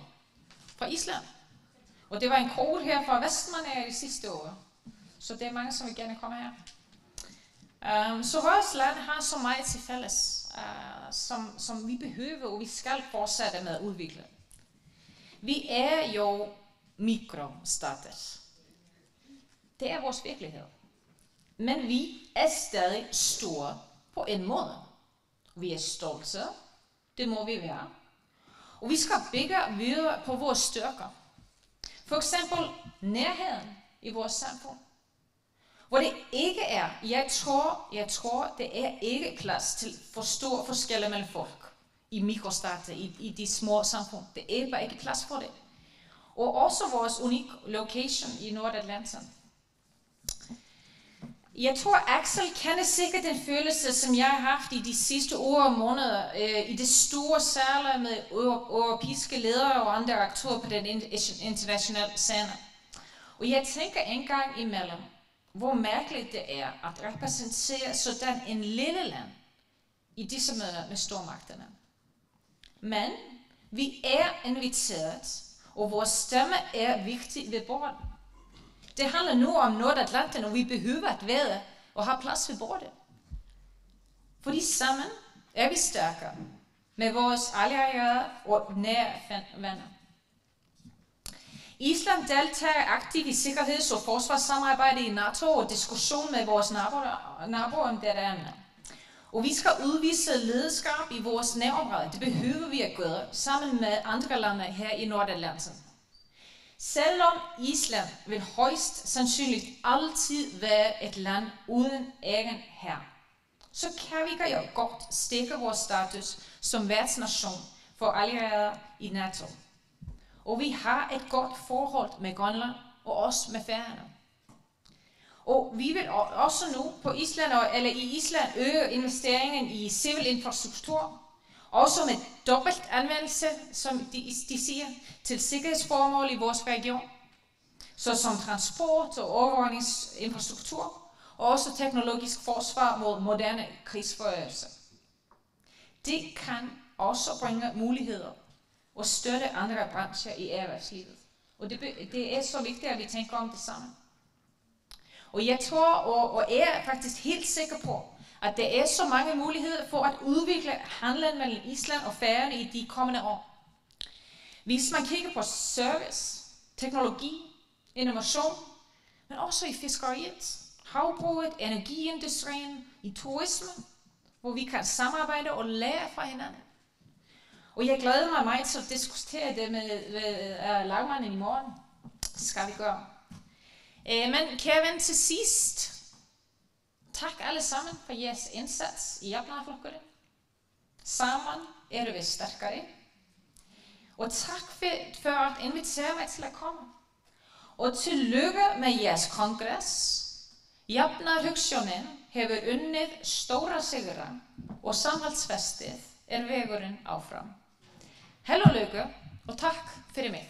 fra Island. Og det var en kvote her fra Vestmannaeyjar i sidste år, så det er mange, som vil gerne komme her. Så vores land har så meget til fælles, som vi behøver, og vi skal fortsætte med at udvikle. Vi er jo mikrostater. Det er vores virkelighed. Men vi er stadig store på en måde. Vi er stolte, det må vi være. Og vi skal bygge videre på vores styrker. For eksempel nærheden i vores samfund. Hvor det ikke er, jeg tror, det er ikke plads til for store forskelle mellem folk i mikrostater, i de små samfund. Det er bare ikke plads for det. Og også vores unikke location i Nordatlanten. Jeg tror, Axel kender sikkert den følelse, som jeg har haft i de sidste år og måneder i det store sale med europæiske ledere og andre aktører på den internationale scene. Og jeg tænker en gang imellem, hvor mærkeligt det er at repræsentere sådan en lille land i disse møder med stormagterne. Men vi er inviteret, og vores stemme er vigtig ved bordet. Det handler nu om Nordatlanten, og vi behøver at være og have plads ved bordet. Fordi sammen er vi stærkere med vores allierede og nære venner. Island deltager aktivt i sikkerheds- og forsvarssamarbejde i NATO og diskussion med vores naboer om dette emne. Og vi skal udvise lederskab i vores nærområde. Det behøver vi at gøre sammen med andre lande her i Nordatlanten. Selvom Island vil højst sandsynligt altid være et land uden egen hær, så kan vi jo godt stække vores status som værtsnation for allierede i NATO. Og vi har et godt forhold med Grønland og også med Færøerne. Og vi vil også nu på Island i Island øge investeringen i civil infrastruktur, også med dobbelt anvendelse, som de siger, til sikkerhedsformål i vores region. såsom transport og overvågningsinfrastruktur, og også teknologisk forsvar mod moderne krigsførelse. Det kan også bringe muligheder og støtte andre brancher i erhvervslivet. Og det er så vigtigt, at vi tænker om det sammen. Og jeg tror, og er faktisk helt sikker på, at der er så mange muligheder for at udvikle handlen mellem Island og Færøerne i de kommende år. Hvis man kigger på service, teknologi, innovation, men også i fiskeriet, havbruget, energiindustrien, i turismen, hvor vi kan samarbejde og lære fra hinanden. Og jeg glæder mig meget til at diskutere det med lagmanden i morgen. Det skal vi gøre. Men kære ven, til sidst, tak alle sammen for jeres indsats i Jafnaðarflokkurin. Sammen er vi stærkere. Og tak for at invitere mig til at komme. Og tillykke med jeres kongress. Jafnaðarhugsjónin hefur unnið stóra sigra og samhaldsfestið er vegurinn áfram. Hell og lykke og takk fyrir mig.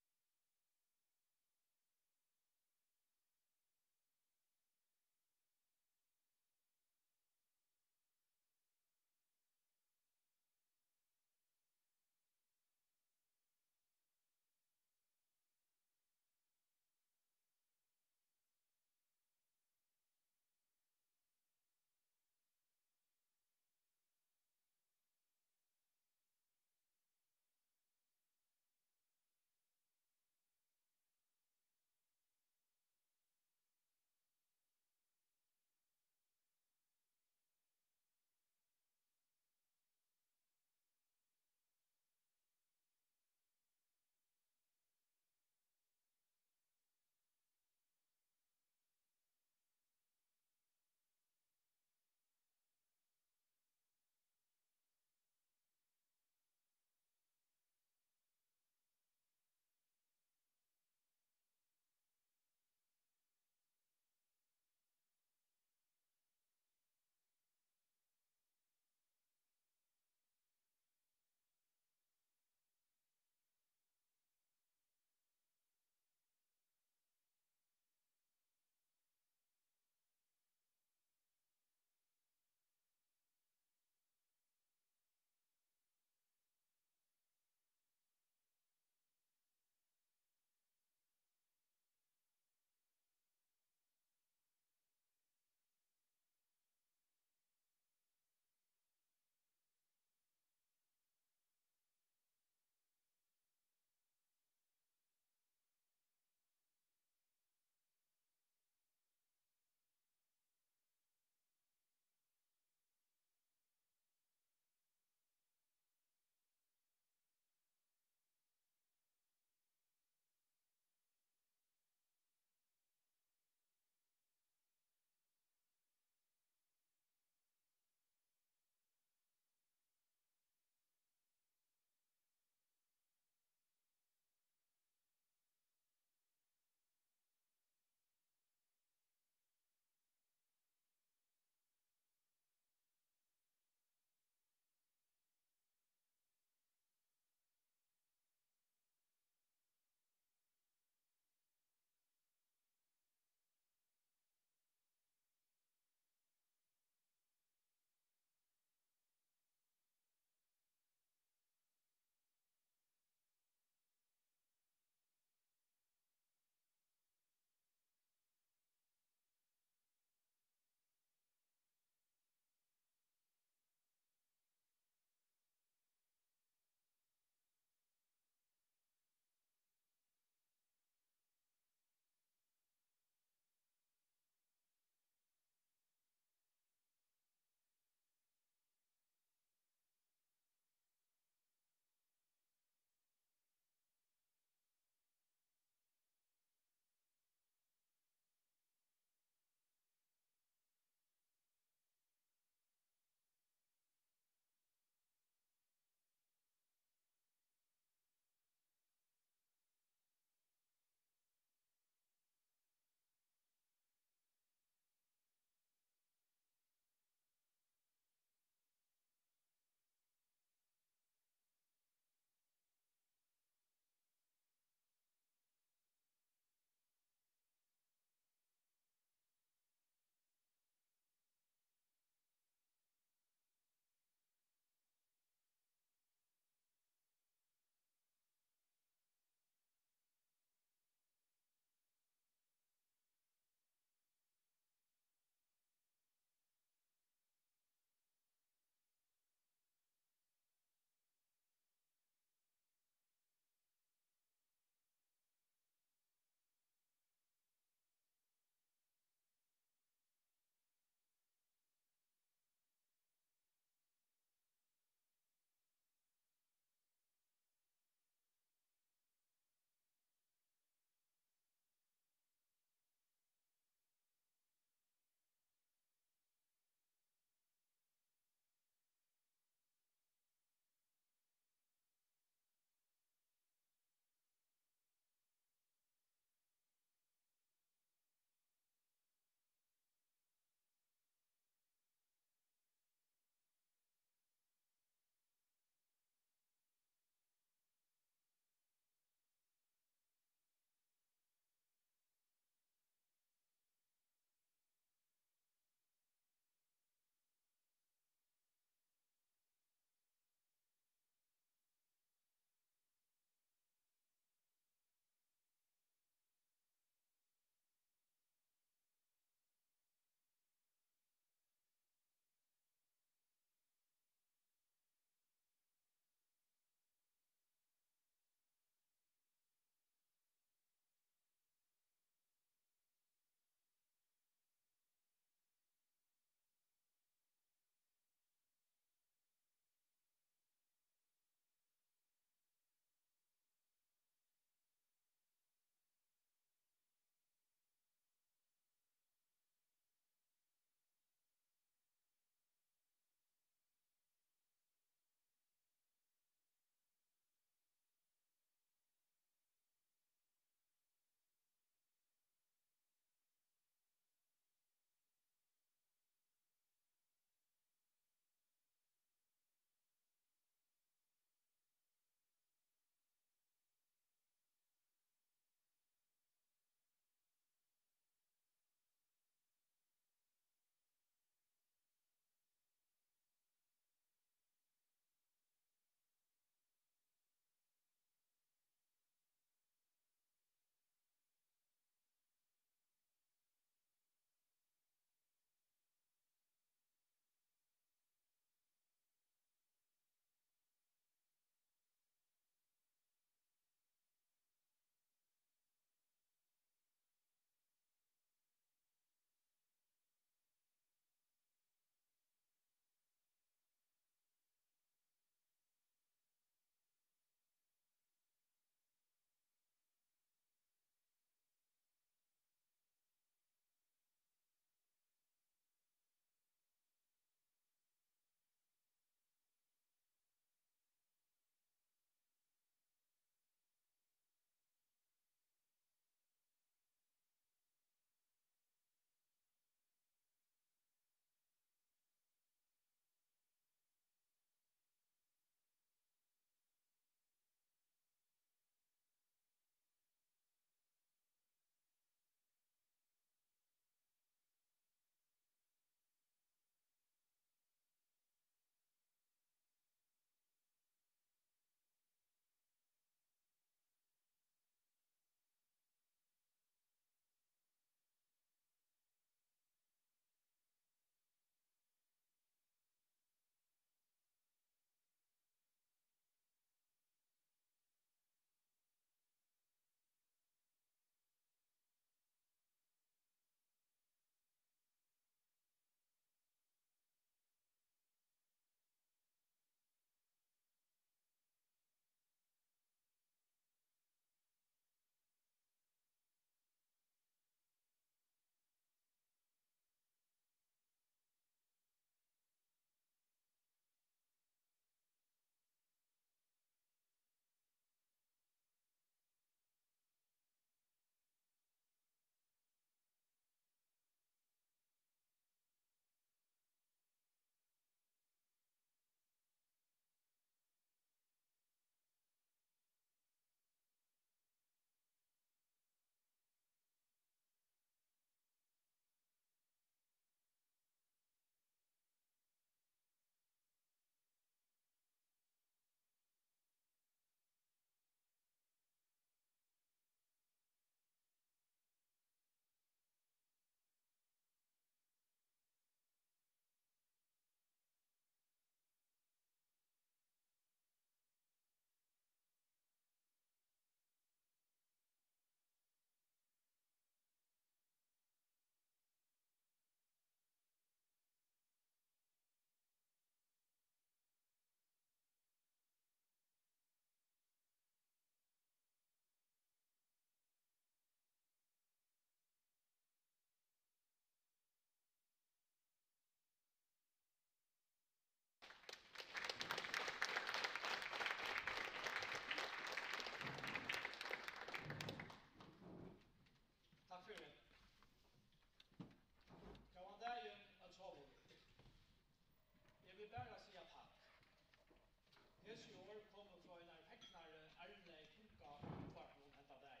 hese år kommer fra en feknare Arnlei tunga oppvartning enda dag.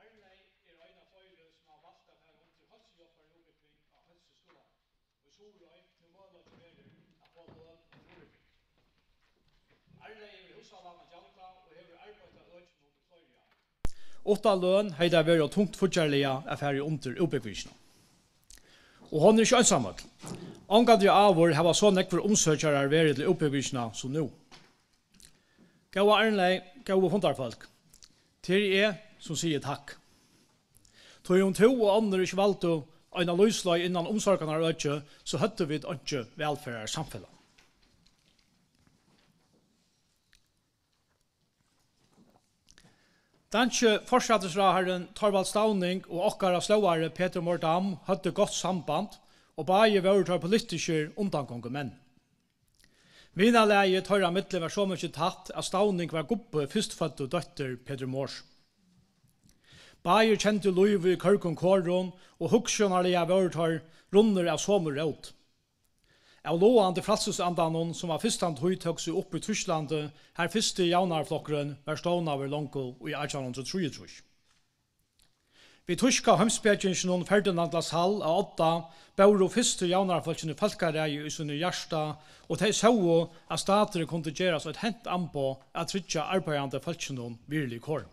Arnlei en av flere som har valgt å være under helsehjelper og utvikling av helseskolen. Og i Solrøy, nu måler det være at få løn og forebygging. Arnlei husavlandet Jalka og hever arbeidet økt mot flere år. Åtta løn har det vært tungt fortjellige affærer under utbyggingen. Og hon ikke ensamhet. Angående avår har så nekvar omsøkjere vært til utbyggingen som nå. Gåa Arnlei, gåa hundarfolk. Til som sier takk. Tog hun to og andre ikke valgte en løyslag innan omsorgene av økje, så høtte vi ikke velfærd samfunnet. Danske fortsattesraheren Torvald Stavning og okkara slåare Peter Mordam hadde godt samband, og bare var politiker undankonge menn. Vinaleie tørra midtlig var så mye tatt at Stavning var gubbe fyrstfødte døtter Peter Mors. Bayer kjente Louise i Kirkon Kåron, og huksjonarlige vørtar runder av somer råd. Av loande fralsesandanon som var fyrstand høytøk seg opp i Tysklandet, her fyrste jaunarflokkeren var stående over Longo i 1833. Vi tyska heimsbjergingen Ferdinand Lassalle av Odda bør fyrste jaunarflokkene falkareie i sinne hjärsta, og de så at stater kunne gjøres et hent anpå at tryggja arbeidende folkene virkelig kår.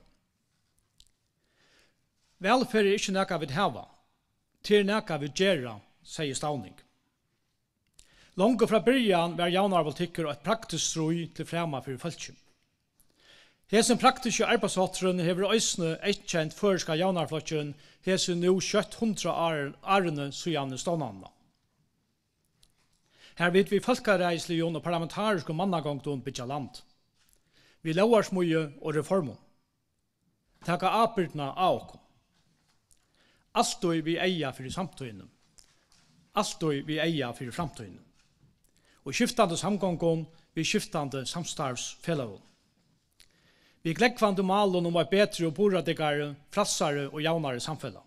Velferd ikke nekka vi hava, til nekka vi gjera, sier Stavning. Långt fra början var jaunarvoltikker og et praktisk strøy til frema for folket. Hesen praktiske arbeidsåtteren hever øysene eitkjent føreska jaunarflokken hesen nu 700 årene siden ståndanna. Her vet vi folkareislijon og parlamentarisk mannagongton bytja land. Vi lovarsmøye og reformon. Taka apyrtna av okkom. Alltid vi eia fyrir samtøyene. Alltid vi eia fyrir framtøyene. Og skiftande samgångon vi skiftande samstarvsfellow. Vi gleggvande malen om et betre og boradigare, frassare og jaunare samfella.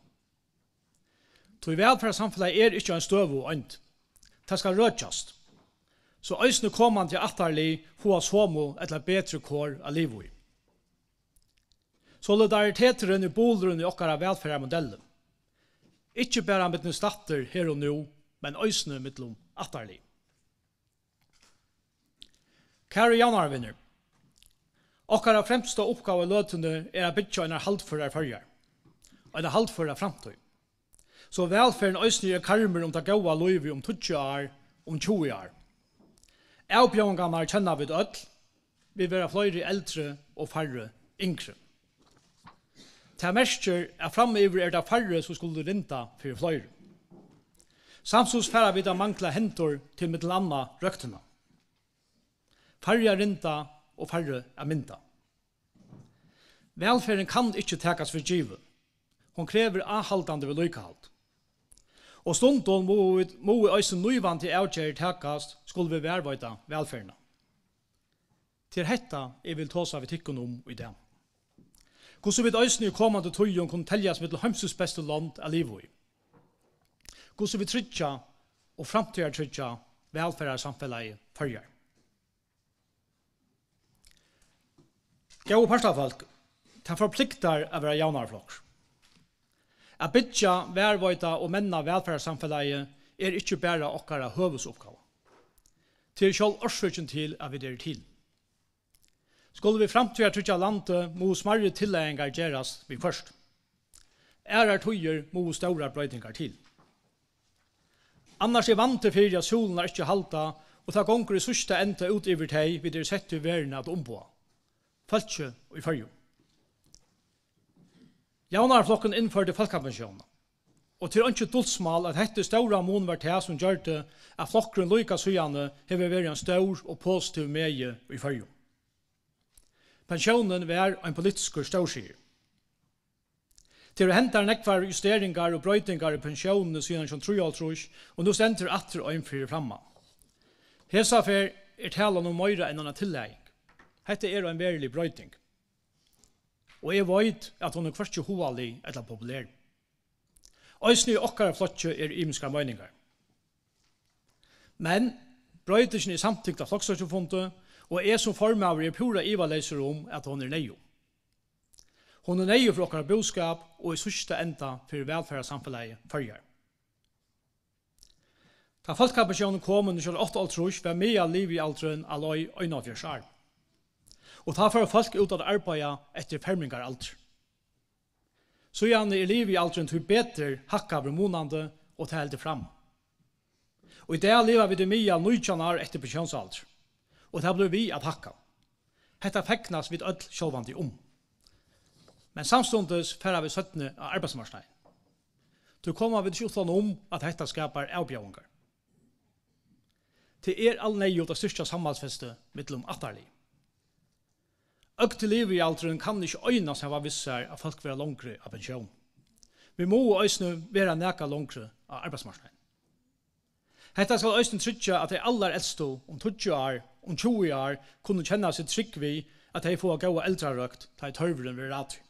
Tog velferdssamfella ikke en støv og øynt. Det skal rødjast. Så øysene kommande attarlig hos homo etla betre kår av livet. Solidariteteren i boleren i okkara velferdsmodeller. Ikke bare med statter her og nå, men øysene mittlom attarlig. Kære jaunarvinner, okkara fremsta oppgave løtene å bytja en halvfører førjar, en halvfører framtøy. Så velferden øysene karmer om det gåa løyvi om 20 år, om 20 år. Avbjørngarna kjenner vi det vi vil være flere eldre og færre yngre. Det merker at framover det færre som skulle rinda for flere. Samtidig færre vi da mangla hentor til mittelanna røktene. Færre rinda og færre mynda. Velferden kan ikke tekas for givet. Hon krever avhaldande vedløykehald. Og stundom må vi øyse nøyvand til avgjert tekast skulle vi verveita velferden. Til hetta vil tåsa vi tykken om i det. Hvordan vi øyne i kommande tøyen kunne teljas med til heimsus beste land av livet i. Hvordan vi tryggja og framtida tryggja velferdssamfellet førjar. Gau parstafolk, det forpliktar å være jaunarflokk. Å bytja, verveita og menna velferdssamfellet ikke bare okkara høvesoppgave. Til sjálv årsøkjen til at vi til. Skulle vi framtida tryggja landet, må smarre tilleggingar gjerast vi først. Ærar tøyer må stora brøytingar til. Annars vante fyrir at solen ikke halta, og ta gonger i sørste enda ut iver teg vi sett til verden at ombå. Falskje og i fyrjo. Jaunarflokken innførte folkapensjonen. Og til ønske dulsmal at hette stora mån var det som gjør det at flokkeren loika søyane hever vært en stor og positiv meie i fyrjo. Pensjonen var en politisk størsier. Til å hente nekvar justeringer og brøytingar i pensjonene siden som trojalltrus, og nå stender atter og innfyrir framma. Hesafer tala om møyre enn en tillegg. Hette en verilig brøyting. Og jeg vet at hun hverst hovalig eller populær. Øysene i okkara flotje imenska møyningar. Men brøytingen samtidig av flokkstøttefondet, Og jeg som formaver er pura ivaleiser om at hon er nejo. Hon er nejo for okkara boskap og i sørste enda for velfæra samfunnet førjar. Da Folkepensionen kom under 28 var mye av liv i alderen aloi 41 år. Og ta for folk ut av arbeida etter fermingar alder. Så gjerne er liv i alderen til bedre hakka over månande og til heldig fram. Og i det lever vi det mye av 19 år etter pensjonsalder. Og det blir vi at hakka. Hetta feknas vid öll sjálvandi Men samstundes færa vi 17 av arbeidsmarknaden. Du kommer vi ikke utan at hetta skapar avbjøvingar. Det er all nejot av styrsta samhaldsfeste mittlum attarli. Økt liv i alderen kan ikke øynas hava vissar at folk vera longre av pensjon. Vi må øysne vera neka longre av arbeidsmarknaden. Hetta skal øysne tryggja at de allar eldstu om 20 år, om 20 år kunne kjenna seg trygg vi at de får gåa eldrarøkt ta i tørveren ved ratri.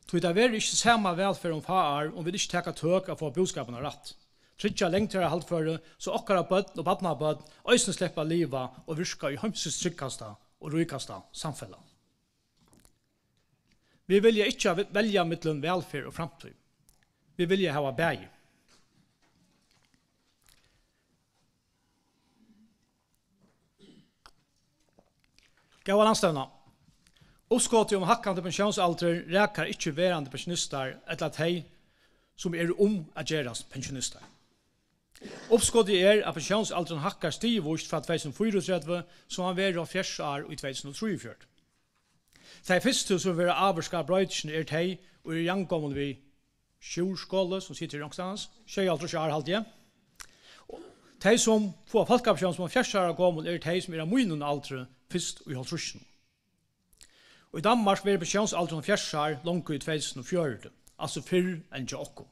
Tog det er ikke samme velferd om far om vi ikke teka tøk av få boskapen av rett. Tryggja lengtere halvføre, så okkara bøtt og badnabøtt øysne sleppa liva og virka i heimsens tryggkasta og rykasta samfellet. Vi vilja ikke velja mittlen velferd og framtid. Vi vilja hava bæg. Gåa landstevna. Uppskottet om hakkande pensjonsalder räkar ikke verande pensjonister eller at hei som er at gerast pensjonister. Uppskottet er at pensjonsalderen hakkar stivust fra 2034 som han var 40 år i 2034. De første som vil avvarska brøytsen er de og er jangommel vi sjurskåle som sitter i Rongstans, 26 år halvdige. De som får folkepension som 40 år gammel er de som er av munnen aldre først i halvtrusjen. Og i Danmark vil pensjonsalderen 40 år langt i 2004, altså fyrr enn til okko.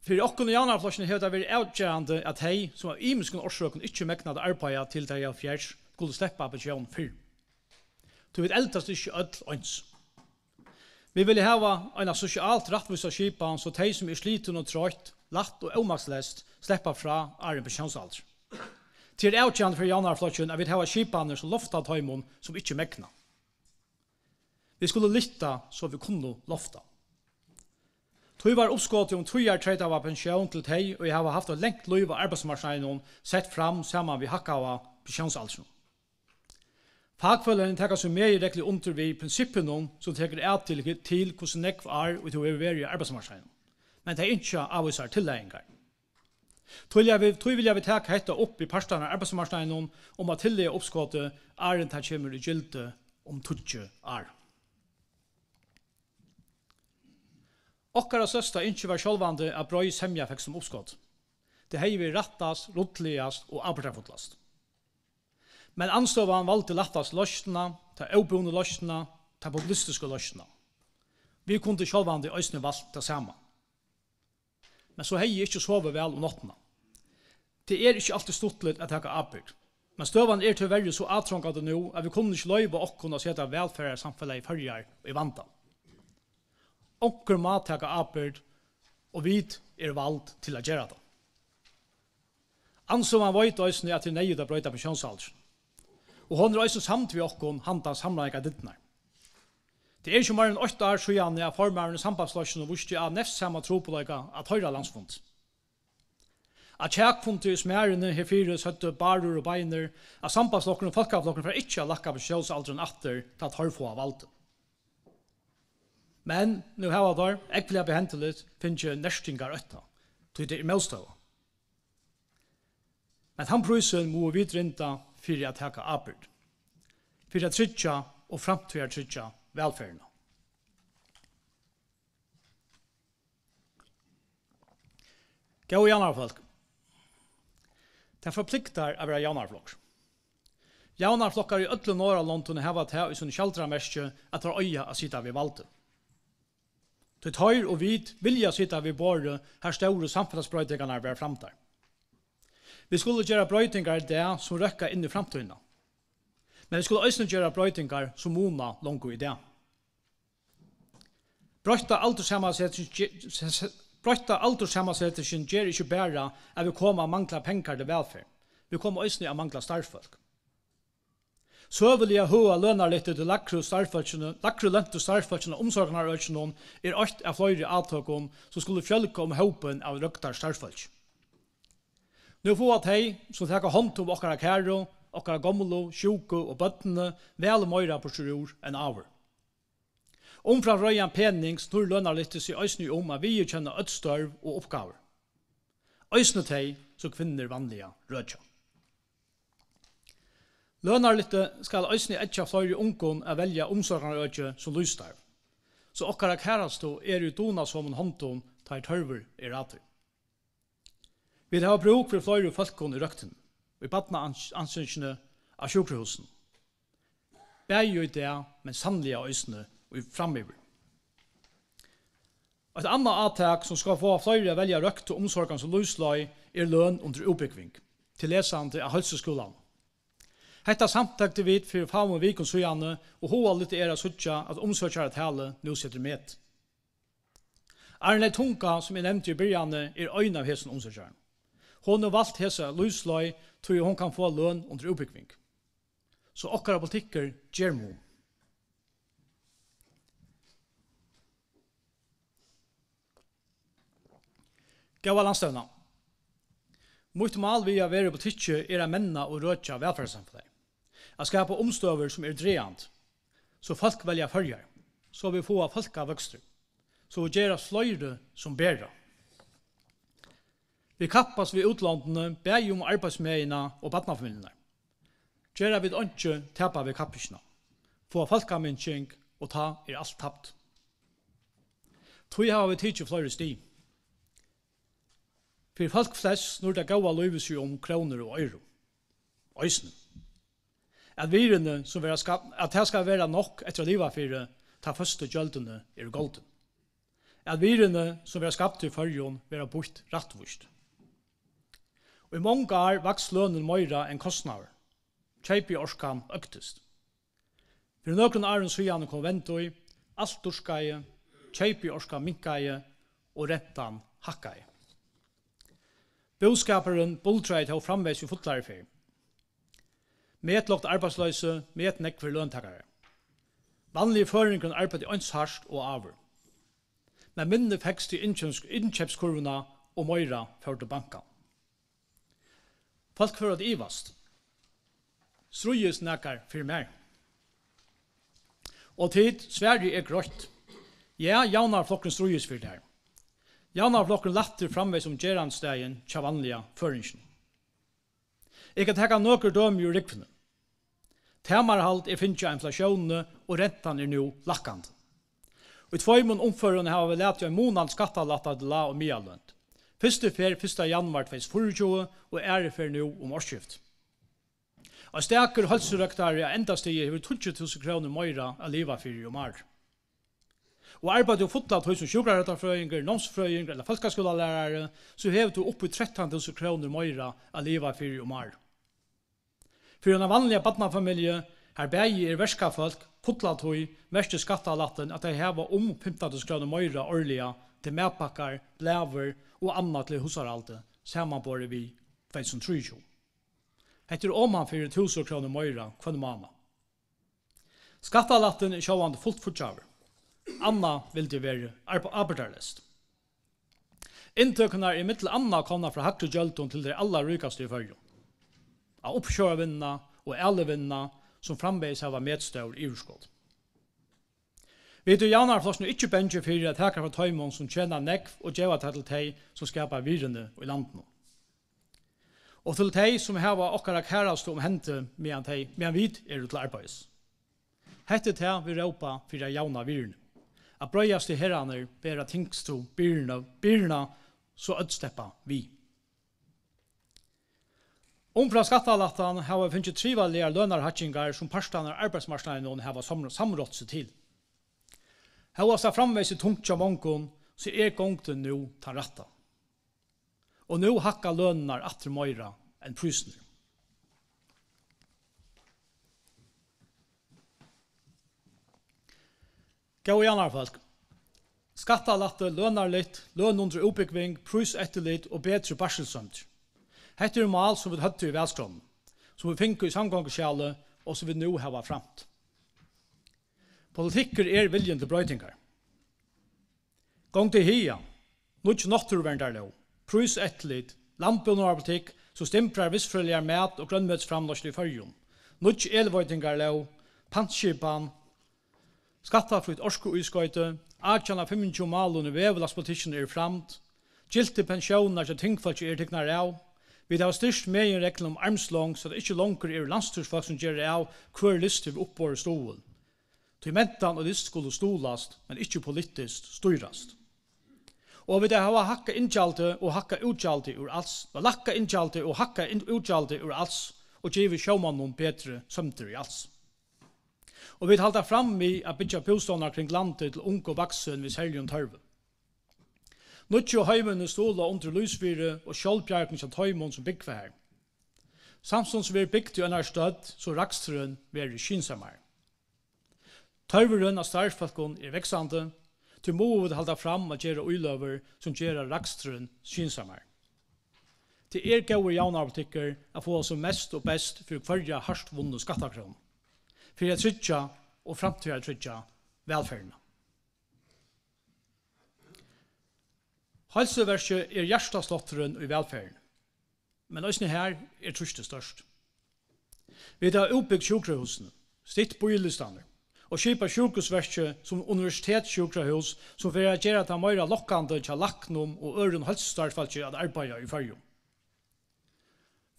For okkur i janarflosjen har det vært avgjørende at de som av imenskene årsøken ikke meknade arbeida til de av fjers skulle slippe pensjon fyrr. Du vet eldast ikke ødel øns. Vi vil hava en sosialt rattvisa skipan så de som er sliten og trått, latt og omakslest sleppa fra er en pensjonsalder. Til avgjørende for janarflosjen at vi hava skipaner som lofta tøymon som ikke mekna. Vi skulle lytta så vi kunne lofta. Tøy var uppskottet om 2 år treit av pensjon til teg, og jeg har haft et lengt liv av arbeidsmarknaden sett fram sammen vi hakka av pensjonsalderen. Fagfølgene tekker seg mer direkte under vi prinsippen som tekker et til hvordan nekv er og til å være i arbeidsmarknaden. Men det er ikke avviser tilleggingar. Tøy vil jeg tekke hette opp i parstene av arbeidsmarknaden om at tillegge uppskottet er en det kommer i gilde om 20 år. Okkara søsta ikke var sjálvande at brøy semja fikk som uppskott. Det hei vi rattast, ruttligast og arbeidsfotlast. Men anstøvan valgte lattast løsna, ta obeunde løsna, ta populistiske løsna. Vi kunne sjálvande øysne valgt det samme. Men så hei ikke sove vel om nottena. Det er ikke alltid stuttligt at hekka arbeid. Men støvan er til verre så atrångade nå at vi kunne ikke løyve okkon å sette velfærd samfellet i førjar og i vandan. Onker må taka arbeid, og vi er valgt til å gjøre det. Anså man vet også at det er nøyde å brøyta pensjonsalderen. Og hon er også samt vi okkon handa samleika dittnar. Det er ikke mer enn 8 år siden jeg formaren i sambandsløsjen og vurste av nefnsamme tropoløyga at høyra landsfond. At kjækfundet i smærene herfyrir søtte barur og beiner, at sambandslokkene og folkeavlokkene for ikke å lakka pensjonsalderen atter til at hørfå av valgte. Men nu har jeg der, jeg vil behentelig finne nærstingar øtta, til det er medstøva. Men han prysen må vidrinda for å taka arbeid, for å tryggja og framtida tryggja velferden. Gå janarfolk. Det forpliktar å være janarflokk. Janarflokkar i ødle Norrlandene hava til i sånne kjaldramerskje at det er øya å sitte ved valgte. Det tar og vid vilja sitta vid bordet her store samfunnsbrøytingarna er framtar. Vi skulle gjøre brøytingar det som røkka inn i framtiden. Men vi skulle også gjøre brøytingar som mona langt i det. Brøyta alderssammansettelsen gjør ikke bare at vi kommer og mangler penger til velferd, vi kommer øsne av mangla starffolk. Søvelige høa lønarlitt til lakru løntu starffolkene omsorgnarøkene eitt av flere avtøkken som skulle fjølke hopen av røktar starffolk. Nå får at hei som taker hånd om okkara kæro, okkara gamlo, sjuko og bøttene vel møyra på sjurur enn avur. Omfram røyan pening snur lønarlitt seg øsne at vi kjenner ødstørv og oppgaver. Øsne tei som kvinner vanliga rødja. Lønarlitte skal øsne etja flere ungkon a velja omsorgarødje som lystarv. Så okkara kærasto i dona som håndton tar tørver i rater. Vi har bruk for flere folkene i røkten, og i badna ansynsene av sjukrehusen. Bæg jo i det, men sannlige øsne og framiver. Et annet avtak som skal få flere velja røkt og omsorgan som lysløy løn under utbygging, til lesande av helseskolan. Hetta samtakte vi for faun vikon sujane, og hoa litt a suttja at omsorgare tale nå sitter med. Arne Tunga, som jeg nevnte i byrjane, øyn av hesen omsorgaren. Hon har valgt hese lysløy, tror hon kan få løn under utbygging. Så okkara politikker gjer mo. Gåa landstøvna. Mitt mål vi har vært på tidsje a menna og røtja velferdssamfunnet. A skapa omstøver som dreant, så folk velja følger, så vi får folka vøkstur, så vi gjeras fløyre som bæra. Vi kappas vi utlandene, bæg arbeidsmeina og badnafamiljenar. Gjera vi ikke tapa vi kappisna, få folkaminnsking og ta alt tapt. Tui har vi tidsje fløyre sti. For folk flest når det gaua løyve seg kroner og euro. Øysene. At virene som at det skal være nok etter å liva for ta første gjeldene golden. At virene som skapt i førjon være bort rattvist. Og i mange år vaks lønnen møyra enn kostnader. Kjeipi orskan øktest. For noen åren siden kom ventøy, alt dorskaie, kjeipi orskan minkaie og rentan hakkaie. Boskaperen bulltrade har framveis i fotlare fyr. Med et lågt arbeidsløse, med et nekk for løntakare. Vanlige føringen arbeider øns hardt og avur. Men minne fekst til innkjøpskurvene og møyra førte banka. Folk fører det ivast. Strøyes nekkar for mer. Og tid, Sverige grøtt. Ja, jaunarflokken strøyes for det her. Jaunarflokken latter framvei som gerandstegjen tja vanlige føringen. Jeg kan teka nokre døm i rikvene. Temarhalt finnkja inflasjonene og rentan nå lakkande. Og i tvøymon omførende har vi lært en månad skattalatta til la og mialønt. Første fer 1. januar 2024 og fer nå årsskift. Og steker helserøktare enda stige over 20.000 kroner møyra av liva fyrir og mar. Og arbeider du fotlat hos som sjukrarøttarfrøyinger, nomsfrøyinger eller folkeskolalærare, så hever du oppi 13.000 kroner møyra av liva fyrir og mar. For en vanlige badnafamilie, her begge verskafolk, fotlat hos verste skattalatten at de hever 15.000 kroner møyra årliga til medpakkar, blæver og annat til husaralte, samanbore vi 2023. Etter man fyrir 1.000 kroner møyra kvann mamma. Skattalatten sjåvande fullt fortjaver. Anna vil det være arbeidarlest. Inntøkene i mittel Anna kommer fra Hakre Gjølton til de aller rikaste i førjon. Av oppkjørevinnene og ellevinnene som framveis har medstør i urskål. Vi vet jo jaunarflossen ikke bensje for at hekar fra tøymon som tjener nekv og djeva til teg som skapar virene i landene. Og til teg som heva okkara kærast hente medan vid til arbeids. Hette teg vi råpa for jauna virene. At brøyast i herraner bera tingstro byrna så ødsteppa vi. Fra skattalattan har vi finnet trivallige lønarhatchingar som parstanar arbeidsmarsnaden har samrått seg til. Her var seg framveis i tungt av mongon, så gongten nå ta ratta. Og nå hakka lønnar atre møyra enn prysner. Gå igjen folk. Skattalatte, lønarlitt, løn under utbygging, prys etterlitt og bedre barselsømt. Hette mal som vi høtte i velskronen, som vi finner i samgångskjale og som vi nå har framt. Politikker viljen til brøytingar. Gång til hia, nødt naturverndarlov, prusettelit, lampeunderarpolitikk, som stimprar vissfrøljar mat og grønnmøtsframløslig i fyrjun, nødt elvøytingarlov, pantskipan, skattafritt orskuiskøyte, 25 malun i vevelaspolitikken framt, gilte pensjoner til tingfolk tiknar av, vi har styrst meginreglen om armslång, så det ikke langer landstyrsfolk som gjør av hver liste vi oppbår stolen. Til mentan og list skulle stolast, men ikke politisk styrast. Og vi har hakka inntjaldi og hakka utjaldi ur alls, og lakka inntjaldi og hakka utjaldi ur alls, og givet sjåmannen betre sømter i alls. Og vi halda fram i at bytja boståndar kring landet til unge og vaksen vid særlig tørve. Nødtjo heimene stola under lysfyre og sjålbjergen som tøymon som byggve her. Samstånds vi byggt i enn stødd, så rakstren veri skinsamar. Tørveren av starfalkon veksande, til må vi halda fram at gjøre uiløver som gjør rakstren skinsamar. Til gauer jaunarbutikker at få som mest og best for hverja hardt vunne skattakron, for jeg tryggja og framtida tryggja velferden. Halseverset hjertaslotteren i velferden, men også her trustet størst. Vi har utbyggt sjukrahusene, stitt bolistander, og skipa sjukhusverket som universitetssjukrahus som vil gjøre at det er mer lokkande til laknum og øren helsestarfalket at arbeide i fyrjum.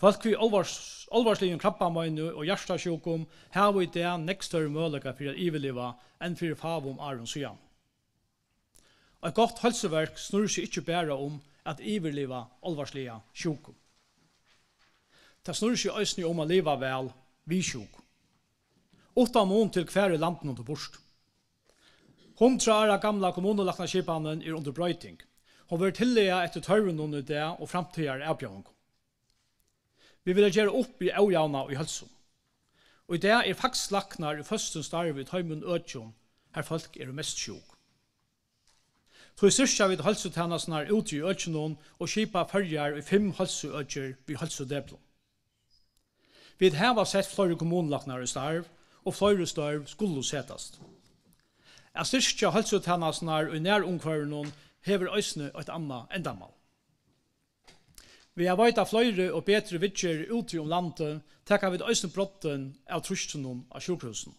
Folk vi alvarsligen krabbamøyne og hjertasjukum har vi det nekst større mulighet for å iverliva enn for favum Aron Syan. Et godt helseverk snurrer seg ikke bare om at iverliva alvarslige sjukum. Det snurrer seg også om å leva vel vi sjukum. Utan mån til hver i landen under bort. 100 år gamla kommunelaknaskipanen under brøyting. Hun vil tillega etter tørven under det og framtida avbjørning. Vi vil gjøre opp i avjavna og i helse. Og i det faktisk laknar i første starve i tøymun øtjum, her folk mest sjuk. Så styrkja vi helsetjenestene ute i øtjunum og skipa fyrjar i 5 helseøtjer vi helsedeblo. Vi har sett flere kommunlaknar i starv, og flere starv skulle setast. Jeg styrkja helsetjenestene i næromkvarnen hever øysene et annet endamal. Vi har vært av flere og bedre vidger ute om landet, takker vi øyne brotten av trustenum av sjukhusen.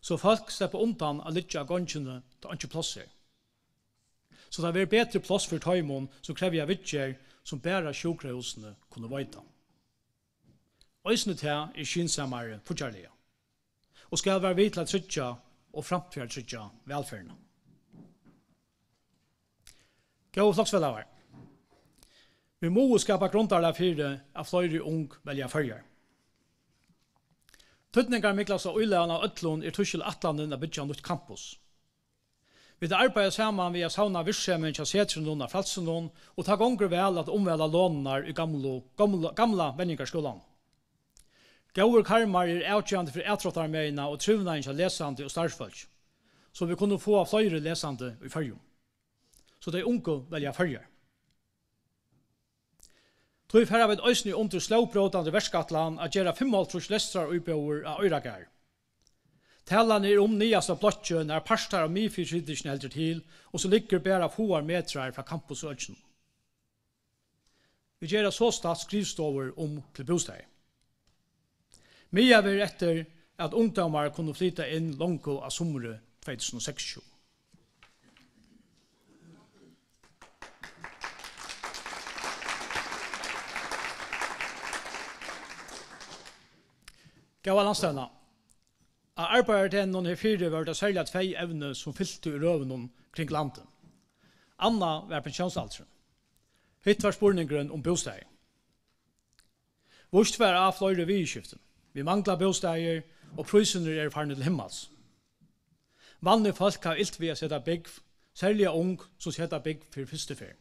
Så folk slipper undan av litt av gongene til ikke plass her. Så det blir bedre plass for tøymon som krever jeg vidger som bærer sjukhusene kunne veita. Øyne til skinsamere fortjarlige, og skal være vidt til å trykja og framtida trykja velferden. Gå floksfellaver. Vi må skapa grundarla fyrir at flere ung velja fyrjar. Tøtningar miklas av uilegan av ötlun tussel atlanen av byggja nytt campus. Vi arbeider saman via sauna virksomhet av setrunnen av fralsunnen og ta gonger vel at omvela lånar i gamla venningarskolan. Gauur karmar avgjørende for etrottarmeina og truvnaden av lesande og starfölk, så vi kunne få flere lesande i fyrjum. Så de unge velja fyrjar. Tog færre vi øysene under slåbrådande verskatlan at gjøre 55 lestrar utbjør av øyragar. Talan om nyaste blottjøn parstar av mifyrsidisjen heldur til, og så ligger bare få metrar fra campus og øysene. Vi gjør så stad skrivstover til bostad. Mye er etter at ungdomar kunne flytta inn langt av sommeret 2006. Gåa landstøvna. Av arbeidet til noen fire var det særlig 2 evner som fylte i røven kring landet. Anna var pensjonsalderen. Hitt var spurningen om bostad. Vårt var av flere vidskiften. Vi mangler bostad og prøysene farne til himmels. Vanlige folk har ilt ved å sette bygg, særlig ung som setter bygg for første fyr.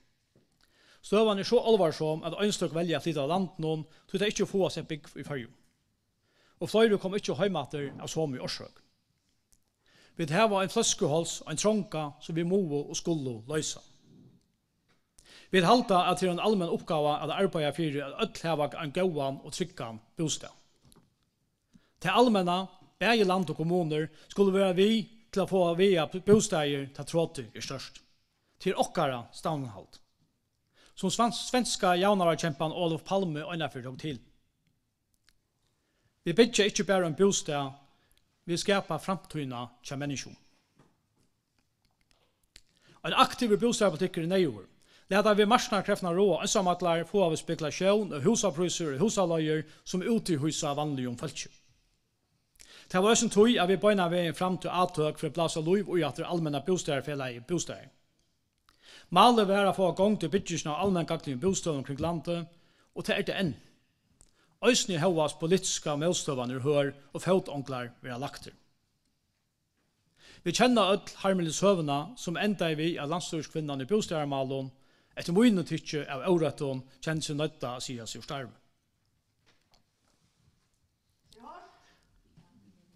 Støvene så alvarsom at øynstøk velger å flytte av landet så det ikke få seg bygg i fyrjum. Og flere kom ikke heimater av så mye årsøk. Vi har en fløskeholds og en tronka som vi må og skulle løse. Vi halda at det er en allmenn oppgave at arbeide for at øll hava en gåan og tryggan bostad. Til allmenna, begge land og kommuner, skulle være vi til å få via bostader til trådte er størst. Til okkara stavnhald. Som svenska jaunararkjempan Olof Palme øynafyr tog til. Vi bygger ikke bare en bostad, vi skapar framtøyna til menneskjon. En aktiv bostadpolitikk er nøyver. Leder vi marsnarkreftene rå, ensamatlar, få av spekulasjon og husapriser og husaløyer som ute i husa vanlig om folk. Det var også en tog at vi bøyna veien fram til avtøk for å blåse lov og etter allmänna bostaderfellet i bostader. Malet var å få gang til byggelsen av allmenngaglige bostader omkring landet, og det er det enn. Øysene høyas politiske medstøvende hør og fotånglar vil ha lagt til. Vi kjenner öll harmelige søvna som enda vi av landstyrskvinnan i bostadermalen, etter mye tykke av åretten kjenner seg nødda å si seg starve.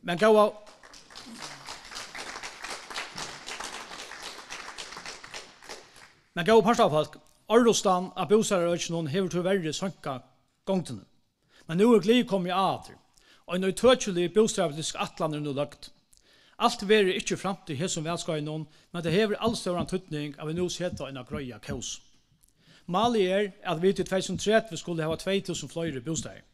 Men gåa parstafolk, Orlostan av bostaderøkene hever til verre sanka gongtene. Men nå er glid kommet av det, og en utøkjelig bostaderpolitisk atlan er nå lagt. Alt verer ikke fram til hessom velskøynon, men det hever allstøren tøtning av en nå seta en av grøya kaos. Mali er at vi til 2030 skulle ha 2000 flere bostader.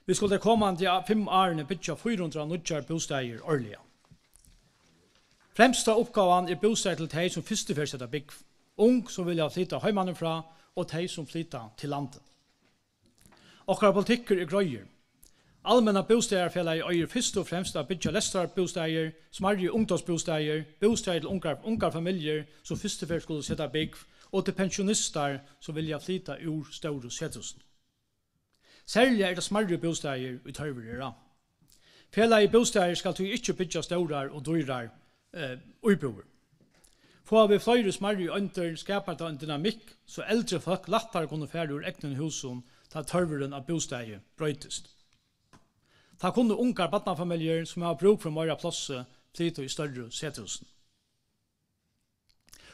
Vi skulle komme til 5 årene bytja 400 nødjar bostader årlige. Fremsta oppgaven er bostader til de som førsteførst etter bygg, ung som vil flytta heimanifra og de som flytta til landet. Okkar politikker er grøyer. Allmänna bostaderfellet øyer først og fremst av bytja lestarbostader, smarri ungdomsbostader, bostader til ungar familier som førsteførst skulle sette bygg, og til pensjonister som vilja flytta ur store setusen. Særlig er det smarri bostader i tørverera. Fellet i bostader skal du ikke bytja store og dyrar uiboer. Får vi flere smarri ønter skapar det en dynamikk, så eldre folk lettere kunne fære ur egnen husen til tørveren av bostader brøytest. Ta kunne ungar barnafamiljer som har bruk for mer plasser flytta i større setusen.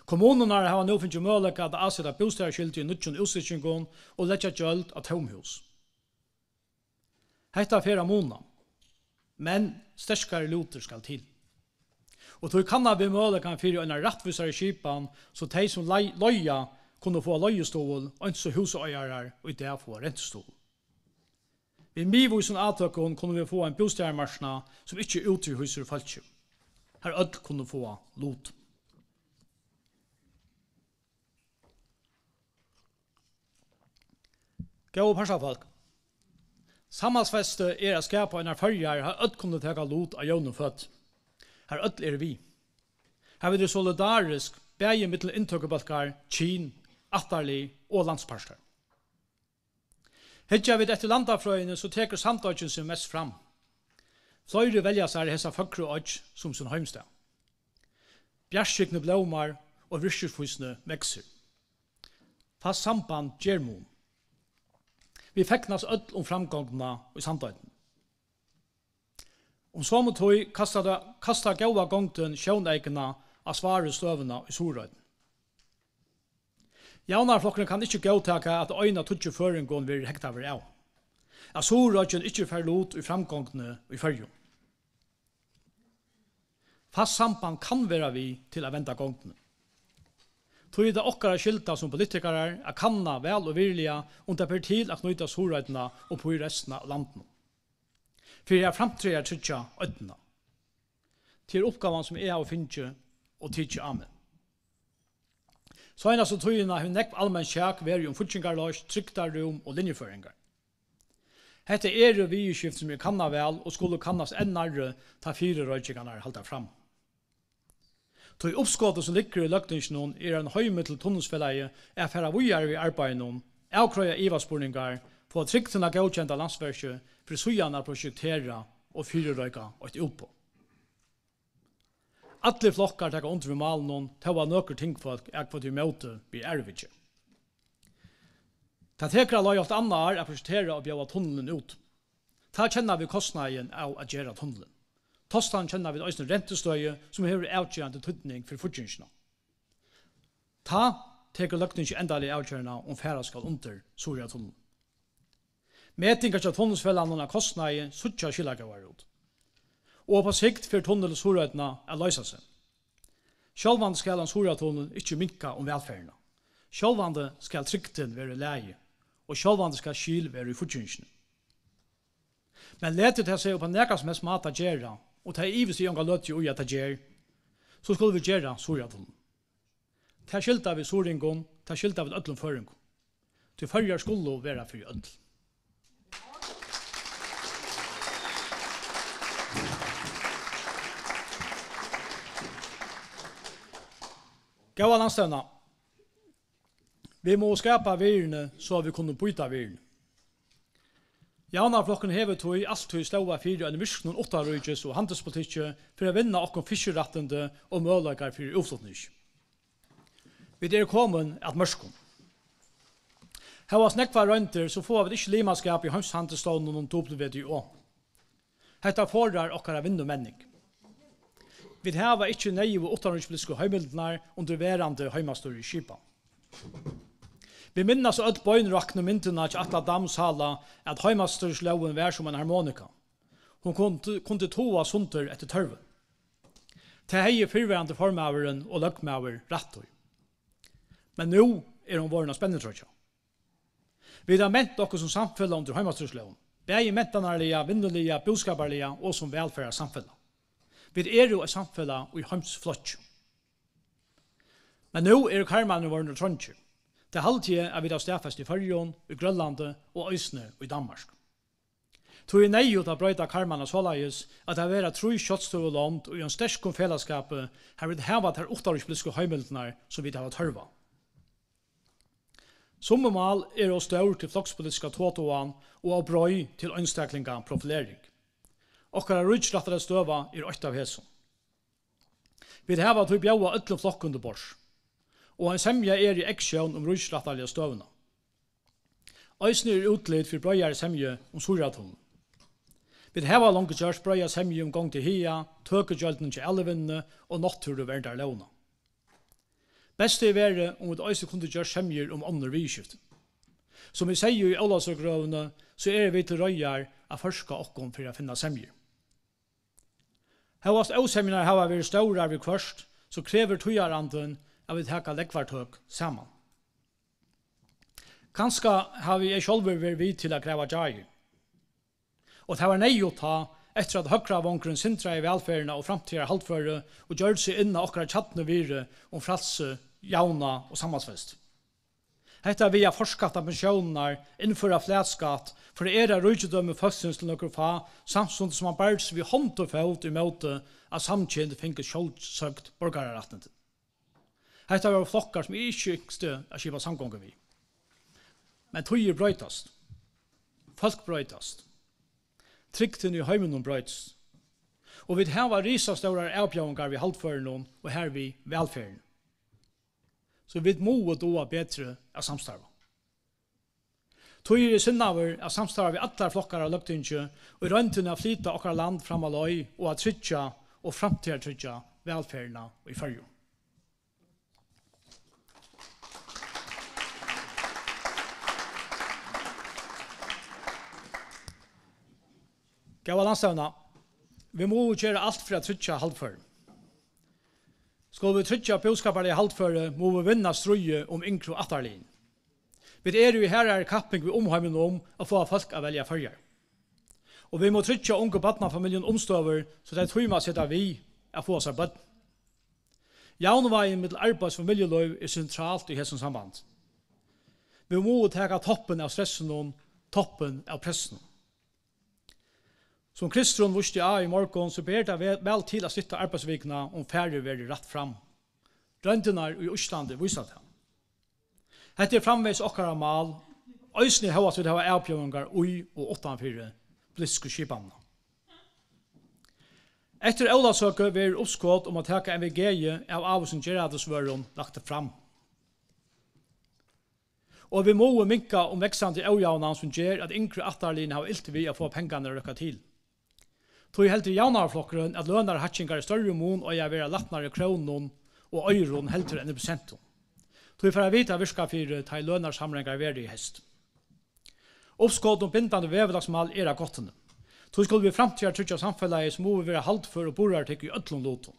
Kommunerna har nå finnet mulighet at avsette bostaderskilt i nødgjøn utsikringen og letja gjøld av tomhus. Hetta fera mona, men sterskare luter skal til. Og tog kan vi mulighet for en rettvisare skipan, så de som løya kunne få løyestål, og så husøyere og i det få rentestål. Ved mivisen avtøkken kunne vi få en bostadermarsna som ikke utryhuser falskjøp. Her ødel kunne få lot. Gå parsafolk. Samhaldsfeste er å skapa en erfarger her ødel kunne teka lot av jøvn og født. Her ødel er vi. Her vil det solidarisk begge mittel inntøkkebalkar, kyn, attarlig og landsparster. Hedja vi etter landafrøyene så teker samtøkken seg mest fram. Fløyre velja seg hessa fagre ødj som sin heimstad. Bjerskikne blåmar og vryskerfusne vekser. Fast samband gjermon. Vi feknas öll framgångna i samtøyden. Så må tog kasta gåa gongten sjåneikena av svare støvene i Sorøyden. Jaunarflokkene kan ikke gåtaka at øyna tutsi føringon vil hekta over av. At Sorøyden ikke fer lot i framgångene i fyrjun. Fast samband kan være vi til å venda gongtene. Tog det okkara skilta som politikere er kanna vel og virliga det per til å knyta Sorøydena og på i resten av landen. For jeg framtrer trytja ødna. Til oppgaven som er å finne og tidsi amen. Så eneste tøyene har nekv allmenn kjak veri futsingarløs, tryktarrum og linjeføringar. Hette er viiskift som er kanna vel og skulle kannas ennare ta 4 røykjingarna halda fram. Tøy oppskottet som ligger i løgtingsnon er en høymittel tunnelsfelleie er færa vujar i arbeidenom, avkrøya ivaspurningar, på tryggtuna godkjenta landsverket for sujana prosjektera og 4 røyka og et utpå. Alle flokkar takka under malen til å nøkker tingfolk er på til møte blir ervidje. Ta tekra la alt anna er å prosjektera og bjøva tunnelen ut. Ta kjenner vi kostnaden av å gjøre tunnelen. Tostan kjenner vi også rentestøye som har avgjørende tydning for fortjensene. Ta teker løgten ikke endelig avgjørende om færa skal under Suratunnelen. Metingar til tunnelsfellan og kostnader suttja skilagavar ut. Og på sikt for tunnel Surøytna er løysa seg. Sjálvande skal en Suratunnel ikke minka om velferna. Sjálvande skal trykten være leie, og sjálvande skal skil være i fortjensjen. Men letet til seg på nekka som helst mat gjerra, og ta ivis i unga løtje ui at gjer, så skulle vi gjerra Suratunnelen. Ta skilta vi Soringon, ta skilta vi öllum føringon. Til førjar skulle være for öll. Gåa landstevna. Vi må skapa virne så vi kunne byta virne. Jaunaflokken hever tog alltid slåa fyrir en virknun åttarøyges og handelspolitikk for å vinna okkom fiskerettende og mølagar fyrir utflutning. Vi er kommet at mørskon. Hava snekva røynter så får vi ikke limaskap i heimshandelsstånden om WTO. Hetta fordrar okkara vinnumenning. Vi hava ikke neive åttarøygespolitiske heimildnar under verande heimastor i Kipa. Vi minnas öll bøynrakne myndina til Atla Damshala at heimastorsloven var som en harmonika. Hon kunde toa sunter etter tørven. Til hei fyrværande formaveren og løgmaver rattoi. Men nu hon vårna spennetrøtja. Vi har ment okkur som samfella under heimastorsloven. Begge mentanarliga, vinnuliga, boskaparliga og som velfæra samfella. Vi jo et samfella og i heimsflotj. Men nu karmanen vårna trøntjer. Det halvtid er vi da stedfest i Førjøen, i Grønlandet og Øysne og i Danmark. Tog nøyut å brøyta karmana såleis at det er tru kjøttstøve land og i en sterskon fellesskap har vi hevat her åttarøyspolitiske heimildnar som vi har tørva. Sommermal å stør til flokspolitiska tåtoan og av brøy til ønstaklinga profilering. Okkara rutsrattare støva 8 av hesson. Vi har til bjaua öllum flokkund bors. Og en semja i eksjøn om rutsrattarlige støvna. Øysne utlid for brøyare semje om Suratunnelen. Vi har langt gjørs brøyare semje om gong til hia, tøkegjöldene til elvinne og natur og verdar låna. Best er være om et øysne kunne gjørs semjer om andre vidskiften. Som vi sier i Ålasøgrøvene, så vi til røyar av forska okkom for å finne semjer. Havast åsemjene har vært stårar vi kvørst, så krever tøyaranden at vi taka leggvartøk saman. Kanska har vi sjálfur vært vid til å greva jai. Og det var nei å ta etter at høgra vonkren sintra i velferna og framtida halvføre og gjør seg inna okkara tjattne vire om fralse, jauna og sammansfest. Hetta via forskatta pensjonar, innføra flætskatt, for det rujtedømme fødsels til nokre fa, samstundet som man bærs vi hånd og fælt i møte at samtjent finnes sjálfsøgt borgararettene. Hetta var flokkar som ikke yngste å skipa samgången vi. Men tøyer brøytast. Folk brøytast. Trykten i heimen brøytast. Og vi har risastøyre avbjørngar vi halvføren og her vi velferden. Så vi må doa bedre av samstarva. Tøyer sinnaver av samstarva vi atler flokkar av løgtinge og røntene av flyta okkar land fram av løy og av trytja og framtida trytja velferden i Førjøen. Gåa landstevna, vi må gjøre alt for å trytja halvføre. Skal vi trytja boskaparlige halvføre, må vi vinna strøye om yngre attarlin. Vi jo i herre kapping vi omheimen om å få folk å velja førjar. Og vi må trytja unge badnafamiljen omstøver, så det tøyma setta vi å få seg badn. Jaunveien med arbeidsfamiljeløy sentralt i hesson samband. Vi må teka toppen av stressen og toppen av pressen. Som Kristrun vurste i morgon, så ber det vel til å sitte arbeidsvikna om færre være rett fram. Røntenar i Østlandet viser det. Hette framveis okkara mal, øysene hva vi har avbjørngar ui og 8-4 politiske skipamna. Etter Ålasøke var oppskått om å teka MVG av Avisen Gerardesvøren lagt det fram. Og vi må minka om veksande avjavna som gjør at yngre attarlin har ilt vi å få pengene røkka til. Tog helt i jaunarflokkeren at lønar hatchingar i større mån og jeg være latnare kronon og øyron helter enn prosenten. Tog for å vite virka for ta lønarsamlingar veri i hest. Oppskått og bindande vevelagsmål er av gottene. Tog skulle vi framtida trykja samfellet som må vi være haldfor og borartikk i ötlund loton.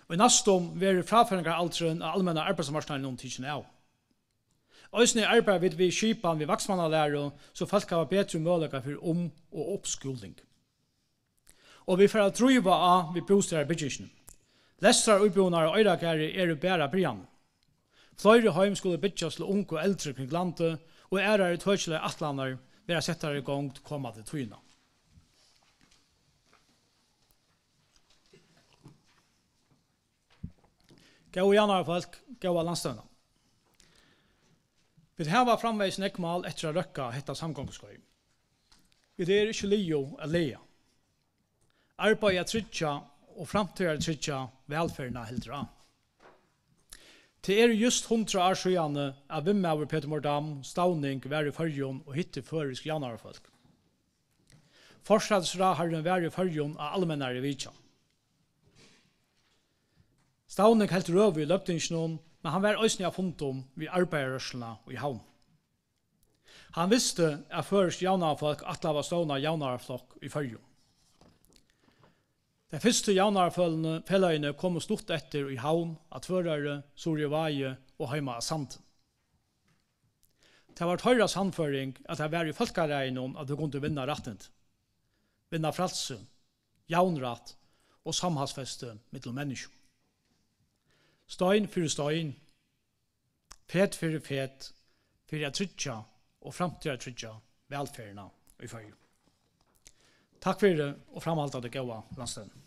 Og i nastom veri fraføringar aldren av allmenna arbeidsmarsknaden om tidsen av. Øysene arbeid vi skipan vi vaksmannalærer, så folk har bedre muligheter for og oppskoling. Og vi får driva av vi bostyrer byggingen. Lestrar utbonar og øyrakæri er bæra brian. Flere heim skulle bygges til unge og eldre kring landet, og i tøysle atlander vera settere i gang til kommande tøyna. Gå januar folk, gå landstøyna. Vi har framveis nekmal etter å røkka hetta samgångsskøy. Vi er ikke lio a leia. Arbeid er tryggja og framtida tryggja velferna heldra. Det er just 100 år siden av Vimmaver Peter Mordam, Stavning, var i Førjon og hitte førisk januarfolk. Forstadsraharen var i Førjon av allmennare vitja. Stavning helt røv i løgtingsnån, men han var òsne av fundum vid arbeiderrørslene i havn. Han visste at førisk januarfolk atla var stående januarfolk i Førjon. De første januarfellene kom stort etter i havn, at førere, Sorjevaje og Heima Sand. Det var høyre sannføring at det var i folkeregnen at du kunne vinne rettent, vinne frelse, jaunratt og samhalsfeste mittel mennesker. Stein for stein, fet for fet, for jeg tryggja og framtida tryggja velferna i fyrir. Takk for det og framhalta det gode landstedet.